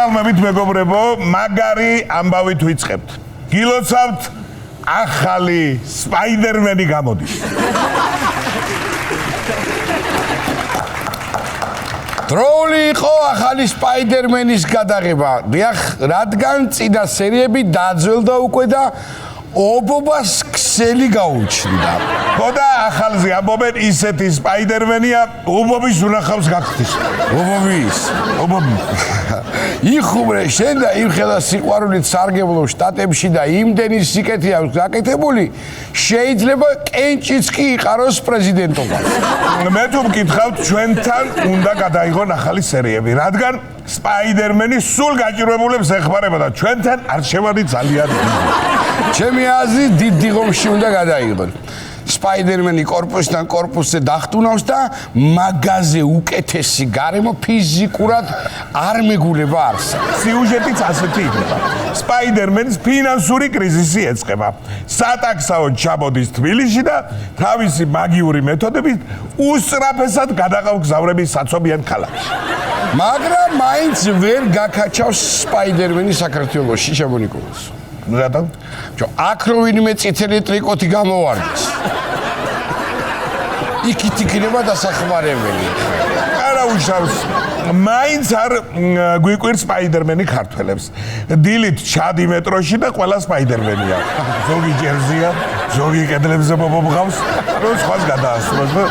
მოგესალმებით მეგობრებო, მაგარი ამბავით ვიწყებთ. გილოცავთ ახალი სპაიდერმენი გამოდის. დროული იყო ახალი სპაიდერმენის გადაღება. დიახ, რადგან წინა სერიები დაძველდა უკვე და ობობას ქსელი გაუჩნდა. ხოდა ახალზე ამბობენ ისეთი სპაიდერმენია, ობობის უნახავს გახდის. ობობი. იხუმრე შენ და იმ ხელა სიყვარულით სარგებლობ შტატებში და იმდენი სიკეთე აქვს გაკეთებული, შეიძლება კენჭიც კი იყაროს პრეზიდენტობა. მე თუ მკითხავთ, ჩვენთან უნდა გადაიღონ ახალი სერიები, რადგან სპაიდერმენი სულ გაჭირვებულებს ეხმარება და ჩვენთან არჩევანი ძალიან დიდი. ჩემი აზრით დიდ დიღომში უნდა გადაიღონ. სპაიდერმენი კორპუსიდან კორპუსზე დახტუნავს და მაგაზე უკეთესი გარემო ფიზიკურად არ მეგულება არსად. სიუჟეტიც ასეთი იქნება. სპაიდერმენს ფინანსური კრიზისი ეწყება. სატაქსაო ჩამოდის თბილისში და თავისი მაგიური მეთოდებით უსწრაფესად გადაყავგზავრების საცობიან ქალაქში. მაგრამ მაინც ვერ გაკაჩავს სპაიდერმენი საქართველოში, შემონიკოლოს. რატომ? აქ რო ვინმე წითელი ტრიკოტი გამოვარდეს. იქით იქნება დასახმარებელი. არა უშავს. მაინც არ გვიკვირს სპაიდერმენი ქართველებს. დილით ჩადი მეტროში და ყველა სპაიდერმენია. ზოგი ჯერზია, ზოგი კედლებზე ბობობს, რო სხვას გადაასწროს და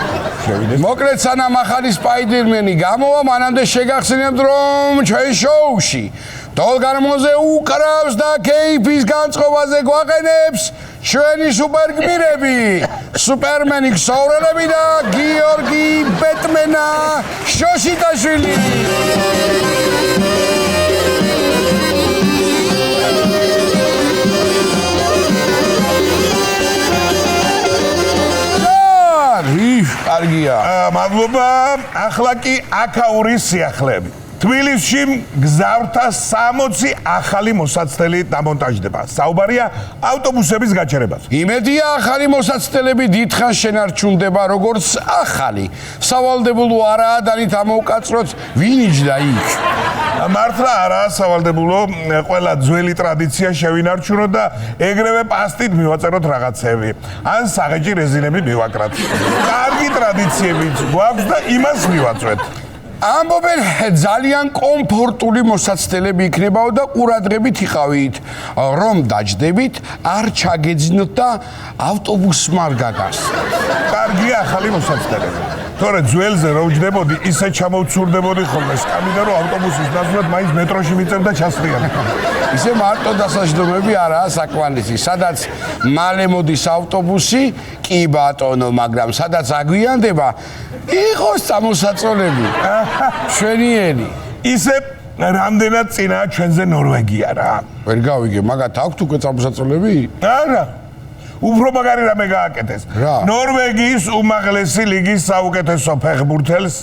შევიდეს. მოკლედ სანამ ახალი სპაიდერმენი გამოვა, მანამდე შეგახსენებთ, რომ ჩვენ შოუში დოლგარმოზე უკრავს და кейფის განწყობაზე გვაყენებს ჩვენი სუპერგმირები, სუპერმენი ქსოვრელები და გიორგი ბეტმენა შოშიტაშვილი. კარგია. მადლობა. ახლა კი აქაური სიახლეები. თბილისში გზავრთა 60 ახალი მოსაცდელი დამონტაჟდება. საუბარია ავტობუსების გაჩერებაზე. იმედია ახალი მოსაცდელები დიდხანს შენარჩუნდება როგორც ახალი. სავალდებულო არაა დანით ამოვკაცროთ ვინ იჯდა იქ. მართლა არაა სავალდებულო, ყველა ძველი ტრადიცია შევინარჩუნოთ და ეგრევე პასტით მივაწეროთ რაღაცები. ან საღეჭი რეზინები მივაკრათ. კარგი ტრადიციებიც გვაქვს და იმას მივაწვეთ. ამბობენ ძალიან კომფორტული მოსაცდელები იქნებაო და ყურადღებით იყავით, რომ დაჯდებით, არ ჩაგეძინოთ და ავტობუსმა არ გაგასცეთ. კარგია ახალი მოსაცდელები. თორე ძველზე რო ვჯდებოდი, ისე ჩამოვცურდებოდი ხოლმე სკამი და რომ ავტობუსის ნაცვლად მაინც მეტროში მიწევ და ჩასწრიან. ისე მარტო დასაჯდომები არაა საკმარისი, სადაც მალე მოდის ავტობუსი, კი ბატონო, მაგრამ სადაც აგვიანდება, იყოს სამოსაწოლები. შვენიერი. ისე რამდენად წინაა ჩვენზე ნორვეგია რა. ვერ გავიგე, მაგათ აქვთ უკვე სამოსაწოლები? არა. უფრო მაგარი რამე გააკეთეს. ნორვეგიის უმაღლესი ლიგის საუკეთესო ფეხბურთელს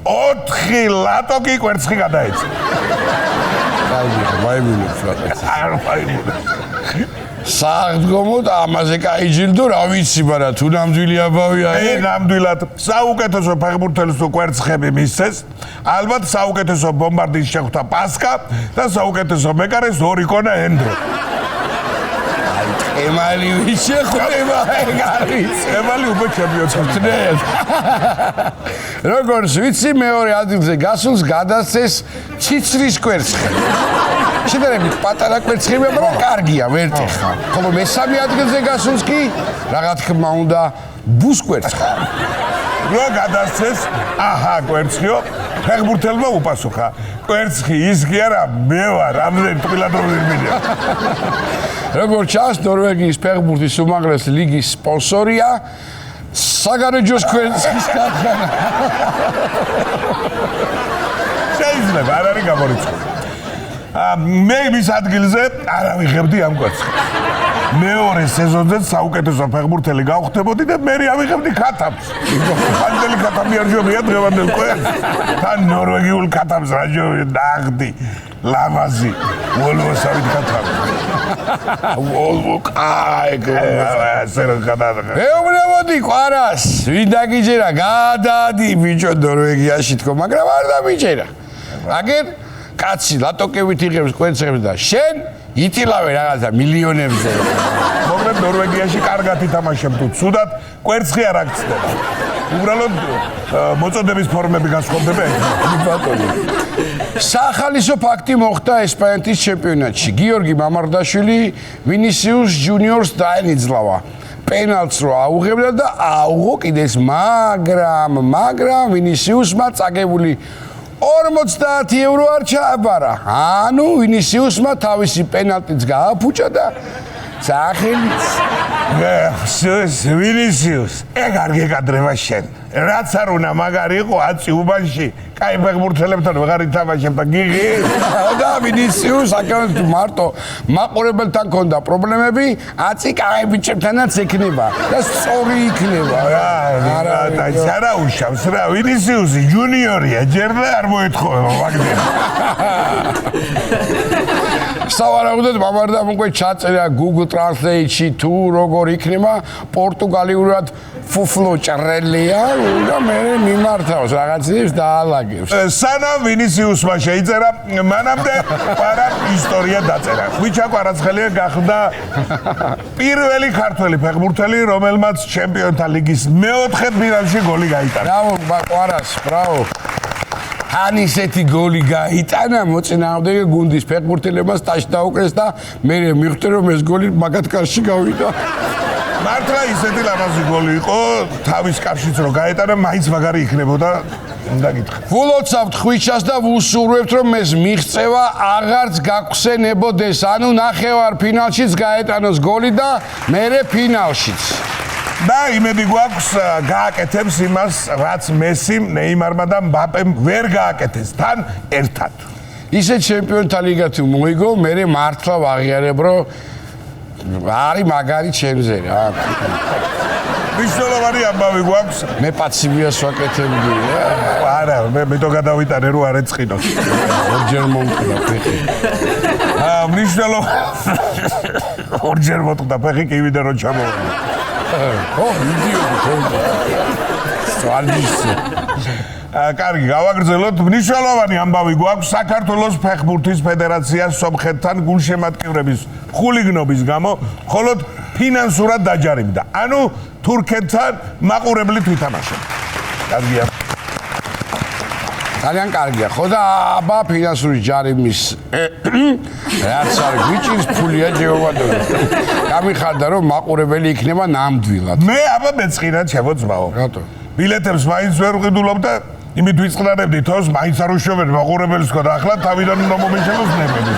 4 ლატოკი კვერცხი გადაეცა. მაიმუნებს რაღაც. არ მაიმუნებს. საღდგომოდ ამაზე კაიჯილდო რა ვიცი, მაგრამ თუ ნამდვილი აბავია, ნამდვილად საუკეთესო ფეხბურთელს თუ კვერცხები მისცეს, ალბათ საუკეთესო ბომბარდის შეხვდა პასკა და საუკეთესო მეკარეს ორიკონა ენდრო. ემალი შეხვდება ეგ არის. ემალი უკვე ჩემპიონია. როგორც ვიცი, მეორე ადგილზე გასულს გადასცეს ციცრის კვერცხი. შედარებით პატარა კვერცხებია, მაგრამ კარგია, ვერ ტეხა. ხოლო მესამე ადგილზე გასულს კი რა თქმა უნდა ბუსკვერცხი. რო გადასცეს, აჰა, კვერცხიო, ფეხბურთელმა უპასუხა. კვერცხი ის კი არა, მე ვარ, ამდენ თბილად რომ ვირმინია. როგორც ჩანს, ნორვეგიის ფეხბურთის უმაღლესი ლიგის სპონსორია საგარეჯოს კვერცხის ქარხანა. შეიძლება, არ არის გამორიცხული. მე მის ადგილზე არ ავიღებდი ამ კვერცხს. მეორე სეზონზე საუკეთესო ფეხბურთელი გავხდებოდი და მე ავიღებდი ქათამს. ხანდელი ქათამი არ ჯობია დღევანდელ კვერცხს. თან ნორვეგიულ ქათამს რა ჯობია ნაღდი, ლამაზი, ვოლვოსავით ქათამი. ვოლვო კაი, ასე რომ გადაადგა. მეუბნებოდი ყვარას, ვინ დაგიჯერა, გადადი ბიჭო ნორვეგიაში თქო, მაგრამ არ დამიჯერა. აგერ კაცი ლატოკებით იღებს კვერცხებს და შენ იტილავე რაღაცა მილიონებზე. მოკლედ ნორვეგიაში კარგად ითამაშებ თუ ცუდად კვერცხი არ აქცდება. უბრალოდ მოწოდების ფორმები განსხვავდება. ბატონო. სახალისო ფაქტი მოხდა ესპანეთის ჩემპიონატში. გიორგი მამარდაშვილი ვინისიუს ჯუნიორს დაენიძლავა. პენალტს რო აუღებდა და აუღო კიდეს, მაგრამ ვინისიუსმა წაგებული 50 ევრო არ ჩააბარა. ანუ ვინისიუსმა თავისი პენალტიც გააფუჭა და სახელიც ვინისიუს, ეგ არ გეკადრება შენ. რაც არ უნდა მაგარი იყო აწი უბანში, კაი ფეხბურთელებთან ვეღარ ითამაშებ და გიღი. და ვინისიუს აკავებს მარტო მაყურებელთან ქონდა პრობლემები, აწი კაი ბიჭებთანაც ექნება და სწორი იქნება. არა უშავს რა, ვინისიუსი ჯუნიორია, ჯერ და არ მოეთხოვება მაგდენ. სავარაუდოდ მამარდამ უკვე ჩაწერა Google Translate-ში თუ როგორ იქნება პორტუგალიურად ფუფლო ჭრელია და მე მიმართავს რაღაცებს დაალაგებს. სანამ ვინისიუსმა შეიწერა, მანამდე პარა ისტორია დაწერა. ხვიჩა კვარაცხელია გახდა პირველი ქართველი ფეხბურთელი, რომელმაც ჩემპიონთა ლიგის მეოთხე ფინალში გოლი გაიტანა. ბრავო, კვარას, ბრავო. ან ისეთი გოლი გაიტანა მოწინააღმდეგე გუნდის ფეხბურთელებმა სტაჟი დაუკრეს და მე მივხვდი რომ ეს გოლი მაგათ კარში გავიდა. მართლა ისეთი ლამაზი გოლი იყო, თავის კავშირს რო გაეტანა, მაინც მაგარი იქნებოდა. უნდა გითხრა. ვულოცავთ ხვიჩას და ვუსურვებთ რომ ეს მიღწევა აღარც გაგხსენებოდეს. ანუ ნახევარ ფინალშიც გაეტანოს გოლი და მერე ფინალშიც. და იმედი გვაქვს გააკეთებს იმას, რაც მესიმ, ნეიმარმა და მბაპემ ვერ გააკეთეს თან ერთად. ისე ჩემპიონთა ლიგა თუ მოიგო, მე მართლა ვაღიარებ რომ არის მაგარი ჩემზე რა. მნიშვნელოვანი ამბავი გვაქვს. მე პაცივიას ვაკეთებდი რა. არა, მე то გადავიტანე რომ არ ეწყინოს. ორჯერ მომკვდა ფეხი. ორჯერ მომკვდა ფეხი კი ვიდა რომ ჩამოვიდა. ო, იდიოტი ხონდა. სვარჯიშე. კარგი, გავაგრძელოთ. მნიშვნელოვანი ამბავი გვაქვს. საქართველოს ფეხბურთის ფედერაციას სომხეთთან გულშემატკივრების ხულიგნობის გამო მხოლოდ ფინანსურად დაჯარიმდა. ანუ თურქეთთან მაყურებლით ვითამაშებდა. კარგია. ძალიან კარგია, ხო და აბა ფინანსური ჯარიმის რაც არის გვიჭირს ფულია ჯეობადოა. გამიხარდა რომ მაყურებელი იქნება ნამდვილად. მე აბა მეწყინა ჩემო ძმაო. რატო? ბილეთებს მაინც ვერ ვყიდულობ და იმით ვიწყნარებდი თავს, მაინც არ უშოვენ მაყურებელს ხო და ახლა თავიდან უნდა მომეშელოს ნებები.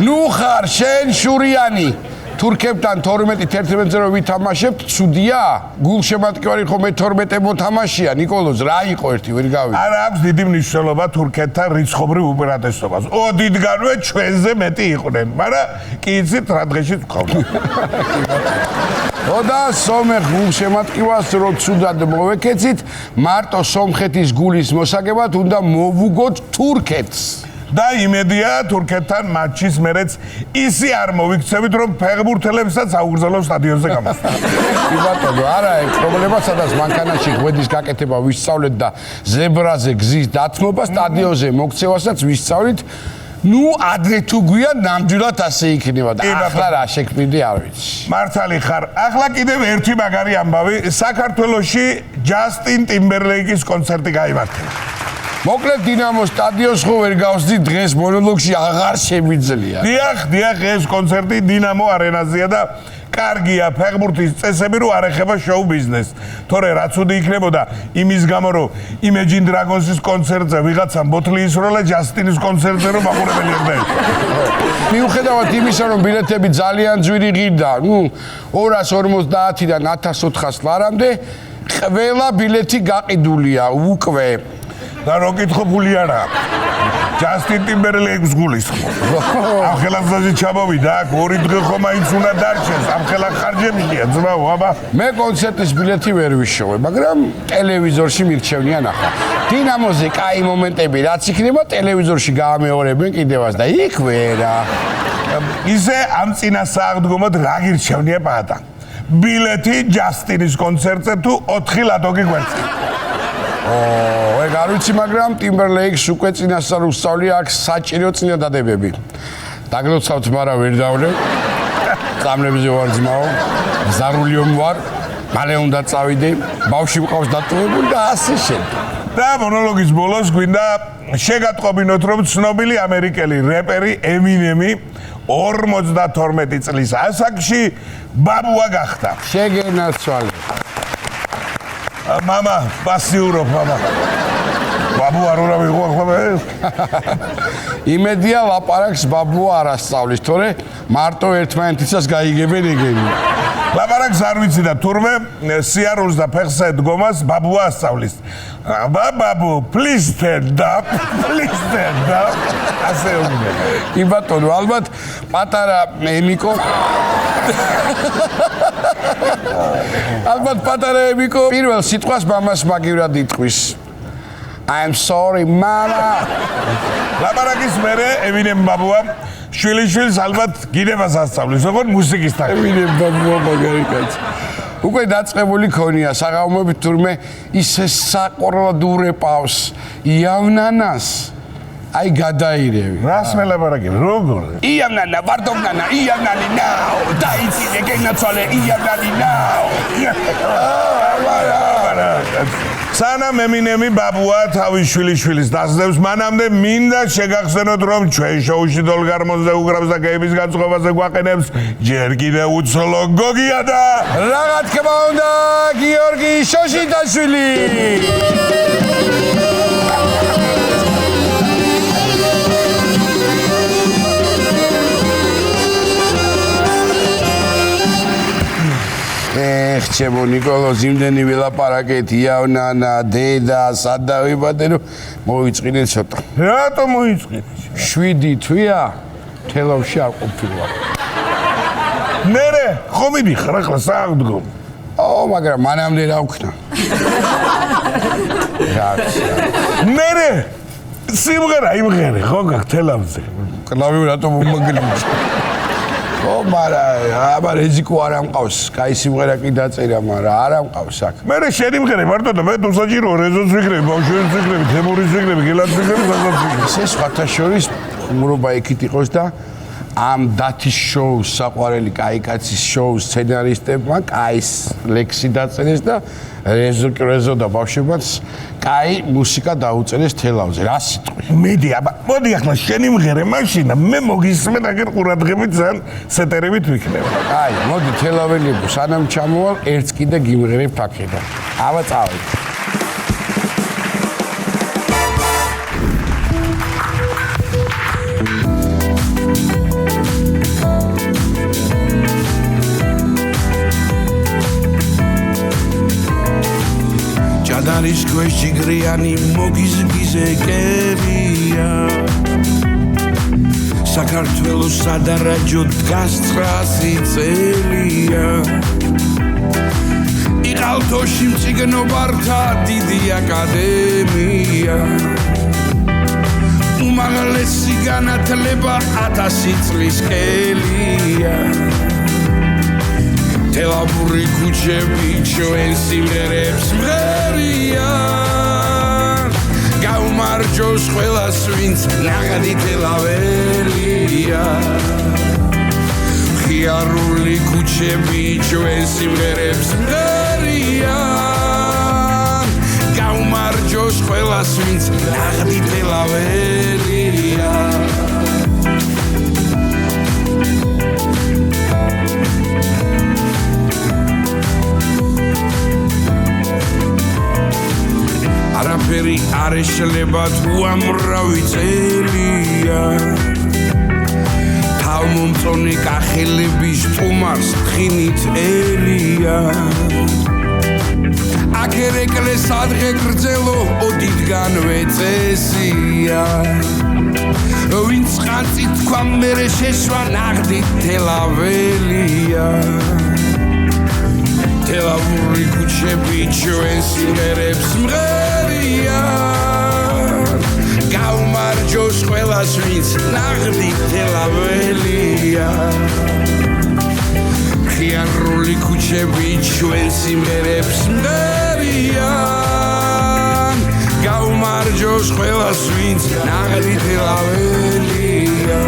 ნუ ხარ შენ შურიანი. თურქებთან 12-11-ზე რომ ვითამაშებთ, ცუდია? გულშემატკივარი ხო მე-12 მოთამაშია, ნიკოლოზ, რა იყო ერთი, ვერ გავიგე. არა აქვს დიდი მნიშვნელობა თურქეთთან რიცხობრივ უპირატესობას. ოდითგანვე ჩვენზე მეტი იყვნენ, მაგრამ კი იცით რა დღეში ვყავდა. და სომეხ გულშემატკივარს რო ცუდად მოვეკეცით, მარტო სომხეთის გულის მოსაგებად უნდა მოვუგოთ თურქეთს. და იმედია თურქეთთან მატჩის მერეც ისი არ მოვიქცევით რომ ფეხბურთელებსაც აუგრძელოს სტადიონზე გამოსვლა. კი ბატონო, არა, ეგ პრობლემა სადაც მანქანაში ღვედის გაკეთება ვისწავლეთ და ზებრაზე გზის დათმობა სტადიონზე მოქცევასაც ვისწავლით. ნუ ადრე თუ გვია ნამდვილად ასე იქნება და ახლა რა შექმნიდი არ ვიცი. მართალი ხარ. ახლა კიდევ ერთი მაგარი ამბავი, საქართველოში ჯასტინ ტიმბერლეიკის კონცერტი გაიმართება. მოკლედ დინამო სტადიონს ხო ვერ გავსდი დღეს მონოლოგში აღარ შემიძლია. დიახ, ეს კონცერტი დინამო არენაზეა და კარგია ფეხბურთის წესები რო არ ეხება შოუ ბიზნესს. თორე რაც უდი იქნებოდა იმის გამო რომ Imagine Dragons-ის კონცერტზე ვიღაცამ ბოთლი ისროლა ჯასტინის კონცერტზე რომ მაყურებელი არ დაეჭვა. მიუხედავად იმისა რომ ბილეთები ძალიან ძვირი ღირდა, ნუ 250-დან 1400 ლარამდე ყველა ბილეთი გაყიდულია უკვე. და რო კითხო ფული არა. ჯასტინ ტიმბერლეიკის გულისხმობ. ამ ხელახსაზე ჩამოვიდა, აქ 2 დღე ხო მაინც უნდა დარჩეს. ამ ხელახ ხარჯებია, ძმაო, აბა. მე კონცერტის ბილეთი ვერ ვიშოვე, მაგრამ ტელევიზორში მირჩევნია ნახა. დინამოზე კაი მომენტები რაც იქნება, ტელევიზორში გაამეორებენ კიდევაც და იქ ვერა. ისე ამ წინა სააღდგომოდ რა გირჩევნია პატა. ბილეთი ჯასტინის კონცერტზე თუ 4 ლადოგი გვერდზე. ეგ არ ვიცი, მაგრამ Timberlake-ს უკვე წინასწარ უსწავლია აქ საჭირო წინადადებები. დაგლოცავთ, მაგრამ ვერ დავლევ. წამლებზე ვარ ძმაო, ზარულიომ ვარ, მალე უნდა წავიდე, ბავშვი მყავს დატოვებული და ასე შემდეგ. და მონოლოგის ბოლოს გვინდა შეგატყობინოთ, რომ ცნობილი ამერიკელი რეპერი Eminem-ი 52 წლის ასაკში ბაბუა გახდა. შეგენაცვალე. მამა, პასიურობ, მამა. ბაბუა რა ვიღო ახლა? იმედია ლაპარაკს ბაბუა არ ასწავლის, თორე მარტო ერთმანეთისას გაიგებენ ეგენი. ლაპარაკს არ ვიცი და თურმე სიარულს და ფეხსა დგომას ბაბუა ასწავლის. ბაბუ, please stand up, please stand up. ასე უნდა. კი ბატონო, ალბათ პატარა ემიკო ალბათ პატარა ემიკო პირველ სიტყვას მამას მაგივრად იტყვის. I'm sorry, mama. ლაპარაკის მერე Eminem ბაბუა შვილიშვილს ალბათ გიდებას ასწავლის, როგორც მუსიკისთან. Eminem ბაბუა მაგარი კაცი. უკვე დაწყებული ქონია საღამოებით თურმე ისე საყოველად ურეპავს იავნანას. აი გადაირევი. რას მელაპარაკებ? როგორ? იავნანა, ვარდოგნანა, იავნანი ნაო. დაიწინე გენაცვალე იავნანი ნაო. სანამ Eminem-ი ბაბუა თავის შვილიშვილის დასდევს, მანამდე მინდა შეგახსენოთ, რომ ჩვენ შოუში დოლგარმონზე უგრავს და გეიმის განწყობაზე გვაყენებს ჯერ კიდევ უცოლო გოგია და რა თქმა უნდა, გიორგი შოშიტაშვილი. ჩემო ნიკოლო ზიმდენი ვილაპარაკეთ იავნანა დედა სადავიბადე რომ მოიწყინე ცოტა. რატო მოიწყინე? 7 თვეა თელავში არ ყოფილა. მერე ხომ მიდიხარ ახლა საერთოდ? მაგრამ მანამდე რა ვქნა? მერე სიმღერა იმღერე ხო გახთელავზე. კლავი რატო მომაგრიჭ? მარა აბა რეზიკო არ ამყავს, კაი სიმღერა კი დაწერა, მაგრამ არ ამყავს აქ. მერე შენი მღერე მარტო და მე თუ საჭირო რეზოს ვიქნები, ბავშვებს ვიქნები, თემურის ვიქნები, გელაც ვიქნები, სადაც ვიქნები. ეს სხვათა შორის ხუმრობა იქით იყოს და ამ დათის შოუს საყვარელი კაი კაცის შოუს სცენარისტებმა კაი ლექსი დაწერეს და რეზო და ბავშვებმაც კაი მუსიკა დაუწერეს თელავზე. რა სიტყვი? მედი, აბა, მოდი ახლა შენი მღერე მაშინა, მე მოგისმენ აგერ ყურადღებით ძალიან სეტერებით ვიქნებ. აი, მოდი თელაველებო, სანამ ჩამოვალ, ერთს კიდე გიმღერებ ფაქედან. აბა წავიდე. არის ქვეში გრიანი მოგიზგიზე კერია საქართველოს სადარაჯო დგას 900 წელია იყალთოში მწიგნობართა დიდი აკადემია უმაღლესი განათლება 1000 წლის კელია თელავური ქუჩები ჩვენ სიმღერებს მღერიან გაუმარჯოს ყველას ვინც ნაღდი თელაველია ხიარული ქუჩები ჩვენ სიმღერებს მღერიან გაუმარჯოს ყველას ვინც ნაღდი თელაველია არაფერი არ ეშლება თუ ამრავი წელია თავმომწონი კახელების სტუმარს თხინით ელია აკერეკლე სადღე გრძელო ოდითგანვე წესია ვინც ხანწი თქვა მერე შეშვა ნაღდი თელაველია თელავური ქუჩები ჩვენ სიმღერებს მღერიან გაუმარჯოს ყველას ვინც ნაღდი თელაველია ხიარული ქუჩები ჩვენ სიმღერებს მღერიან გაუმარჯოს ყველას ვინც ნაღდით ელაველია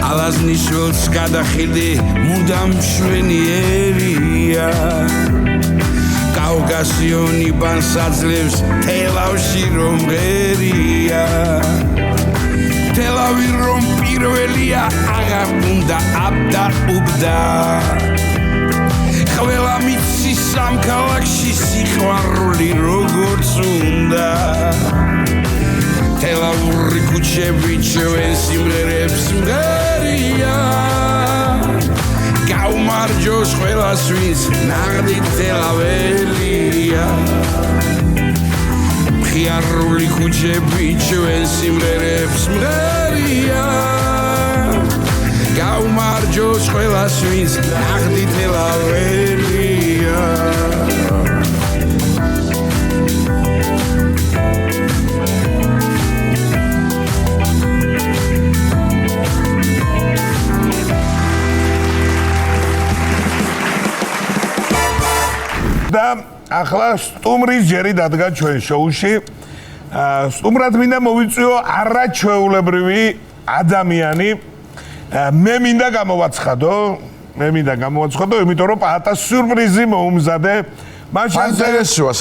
ალაზნის ველს გადახილდი მუდამ მშვენიერია კავკასიონი ბანს აძლევს თელავში რომ ღერია თელავი რომ პირველია აღარ უნდა აბდა უბდა ყველა მიცის სამ ქალაქში სიყვარული როგორც უნდა თელავური ქუჩები ჩვენ სიმღერებს მღერია გაუმარჯოს ყველას ვინც ნაღდით ელაველია მხიარული ქუჩები ჩვენ სიმღერებს მღერია გაუმარჯოს ყველას ვინც ნაღდით ელაველია და ახლა სტუმრის ჯერი დადგა ჩვენ შოუში. სტუმრად მინდა მოვიწვიო არაჩვეულებრივი ადამიანი. მე მინდა გამოვაცხადო, იმიტომ რომ პაატა სიურპრიზი მოუმზადე. საინტერესოა.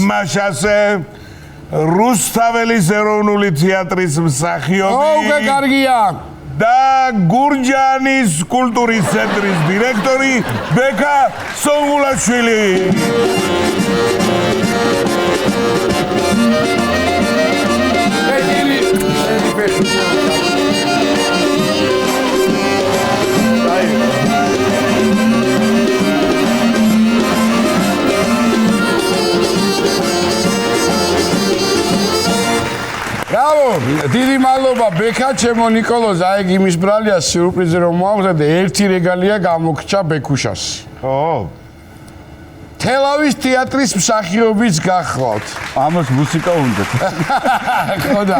მაშასე რუსთაველის ეროვნული თეატრის მსახიობი. კარგია. და გურჯაანის კულტურის ცენტრის დირექტორი ბექა სონგულაშვილი. Bravo! დიდი მადლობა ბექა, ჩემო ნიკოლოზ, აი იმის ბრალია სიურპრიზი რომ მოაქვს და ერთი რეგალია გამოგჭა ბექუშას. ო. თელავის თეატრის მსახიობიც გახლავთ. ამას მუსიკა უნდა. ხო და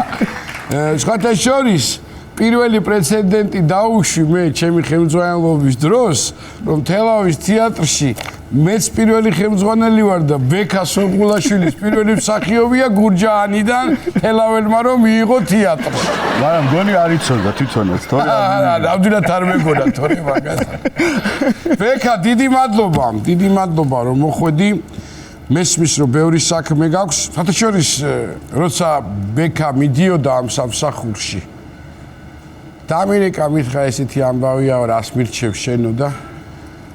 სხვათა შორის პირველი პრეცედენტი დაუშვი მე ჩემი ხელმძღვანელობის დროს, რომ თელავის თეატრში მეც პირველი ხელმძღვანელი ვარ და ბექა სონგულაშვილის პირველი მსახიობია გურჯაანიდან თელაველმა რომ მიიღო თეატრში. მაგრამ გონი არ იცოდა თვითონაც, თორე ნამდვილად არ მეგონა თორე მაგასთან. ბექა, დიდი მადლობა რომ მოხვედი. მესმის რომ ბევრი საქმე გაქვს. სხვათა შორის როცა ბექა მიდიოდა ამ სამსახურში დამირეკა მითხრა ესეთი ამბავია რას მირჩევ შენო და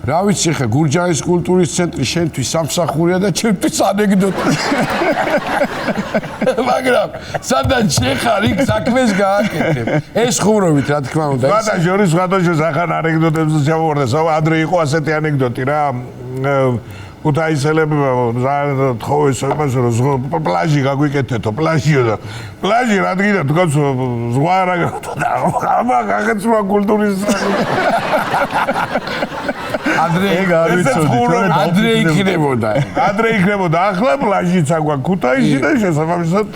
რა ვიცი ხე გურჯაანის კულტურის ცენტრი შენთვის სამსახურია და ჩემთვის ანეკდოტა. მაგრამ სადაც შეხარ იქ საქმეს გააკეთებ. ეს ხუმრობით რა თქმა უნდა. სხვათა შორის ახან ანეკდოტებს ჩავუვარდა. ადრე იყო ასეთი ანეკდოტი რა. ქუთაისელები თხოვეს იმას რომ პლაჟი გაგვიკეთეთო პლაჟიო და პლაჟი რადგან თქვენ ზღვა რა და აბა გაგეცვა კულტურის ადრე იქნებოდა ახლა პლაჟიც აგვაქვს ქუთაისში და შესაბამისად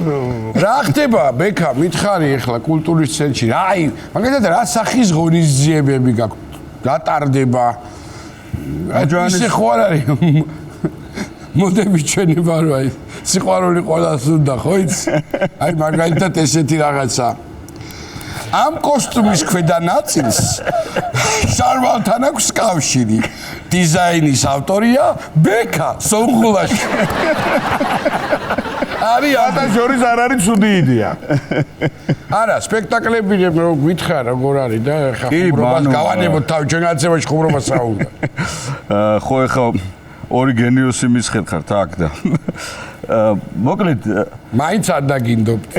რა ხდება ბექა მითხარი ახლა კულტურის ცენტრში აი მაგალითად რა სახის ღონისძიებები გაქვს გატარდება ისე ხო არ არის მოდები ჩვენი ვარო აი სიყვარული ყველას უნდა ხო იცი აი მაგალითად ესეთი რაღაცა ამ კოსტუმის ქვედა ნაწილს შარვალთან აქვს კავშირი დიზაინის ავტორია ბექა სონგულაშვილი და შორის არ არის ცუდი იდეა. არა, სპექტაკლები რომ გითხარ როგორ არის და ხა ხუმრობას გავანებოთ თავი ჩვენ გაცემაში ხუმრობას რა უნდა. ხო ეხა ორი გენიოსი მისხეთ ხართ აქ და მოკლედ მაინც არ დაგინდობთ.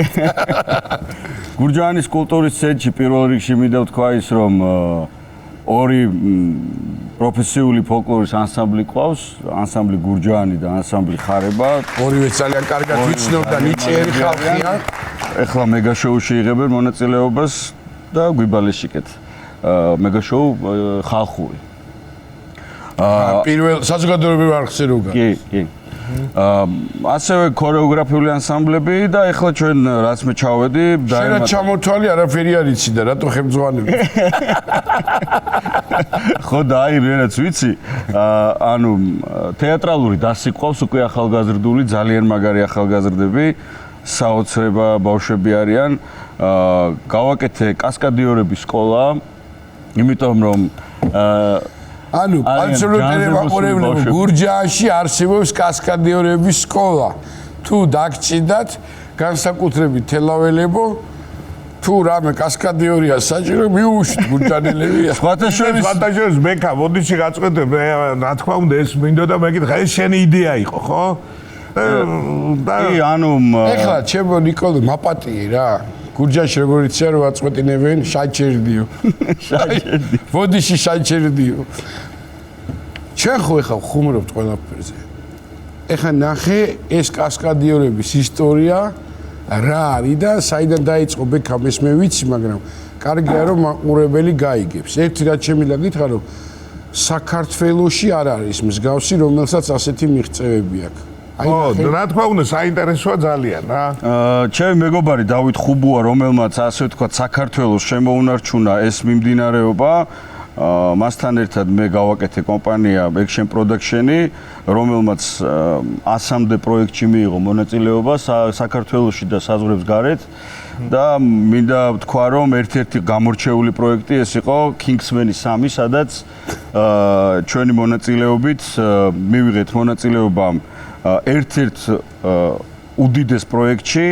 გურჯაანის კულტურის ცენტრში პირველ რიგში მინდა ვთქვა ის რომ ორი პროფესიული ფოლკლორის ანსამბლი ყავს, ანსამბლი გურჯაანი და ანსამბლი ხარება. ორივე ძალიან კარგად ვიცნობ და ნიჭიერი ხალხია. ეხლა მეგა შოუში იღებენ მონაწილეობას და გვიბალეშიკეთ. მეგა შოუ ხალხური. პირველ საზოგადოებრივ არხზე როგა. კი. ასევე ქორეოგრაფიული ანსამბლები და ეხლა ჩვენ რაც მე ჩავედი შენ ჩამოთვალი არაფერი არ იცი და რატო ხემძღვანები? ხო და აი რენაც ვიცი, ანუ თეატრალური დასი ყავს უკვე ახალგაზრდული, ძალიან მაგარი ახალგაზრდები, საოცრება ბავშვები არიან. გავაკეთე კასკადიორების სკოლა, იმიტომ რომ ანუ პანსიონერები მაყურებლებო, გურჯაანში არსებობს კასკადიორების სკოლა. თუ დაგჭიდათ, განსაკუთრებით თელაველებო, თუ რამე კასკადიორია საჭირო, მიუშვით გურჯანელები. სხვათა შორის მეკა, მოდიში გაწყვეტე, რა თქმა უნდა ეს მინდოდა მეკითხა, ეს შენი იდეა იყო, ხო? კი, ანუ ეხლა ჩემო ნიკოლე მაპატიე რა. გურჯანში როგორ იცი რომ აწყვეტინებენ შაჭერდიო. შაჭერდიო. მოდიში შაჭერდიო. ჩვენ ხო ეხლა ხუმრობთ ყველაფერზე. ეხლა ნახე ეს კასკადიორების ისტორია რა არის და საიდან დაიწყო ბექამ ეს მე ვიცი, მაგრამ კარგია რომ მაყურებელი გაიგებს. ერთი რაც შემიძლია გითხრა რომ საქართველოში არ არის მსგავსი, რომელსაც ასეთი მიღწევები აქვს. ხო, რა თქმა უნდა, საინტერესოა ძალიან რა. ჩემი მეგობარი დავით ხუბუა, რომელმაც ასე ვთქვათ, საქართველოს შემოუნარჩუნა ეს მიმდინარეობა, მასთან ერთად მე გავაკეთე კომპანია Action Production-ი, რომელმაც 100-მდე პროექტში მიიღო მონაწილეობა საქართველოში და საზღვრებს გარეთ და მინდა ვთქვა, რომ ერთ-ერთი გამორჩეული პროექტი ეს იყო Kingsman 3, სადაც ჩვენი მონაწილეობით მივიღეთ მონაწილეობა ერთ-ერთ უდიდეს პროექტში,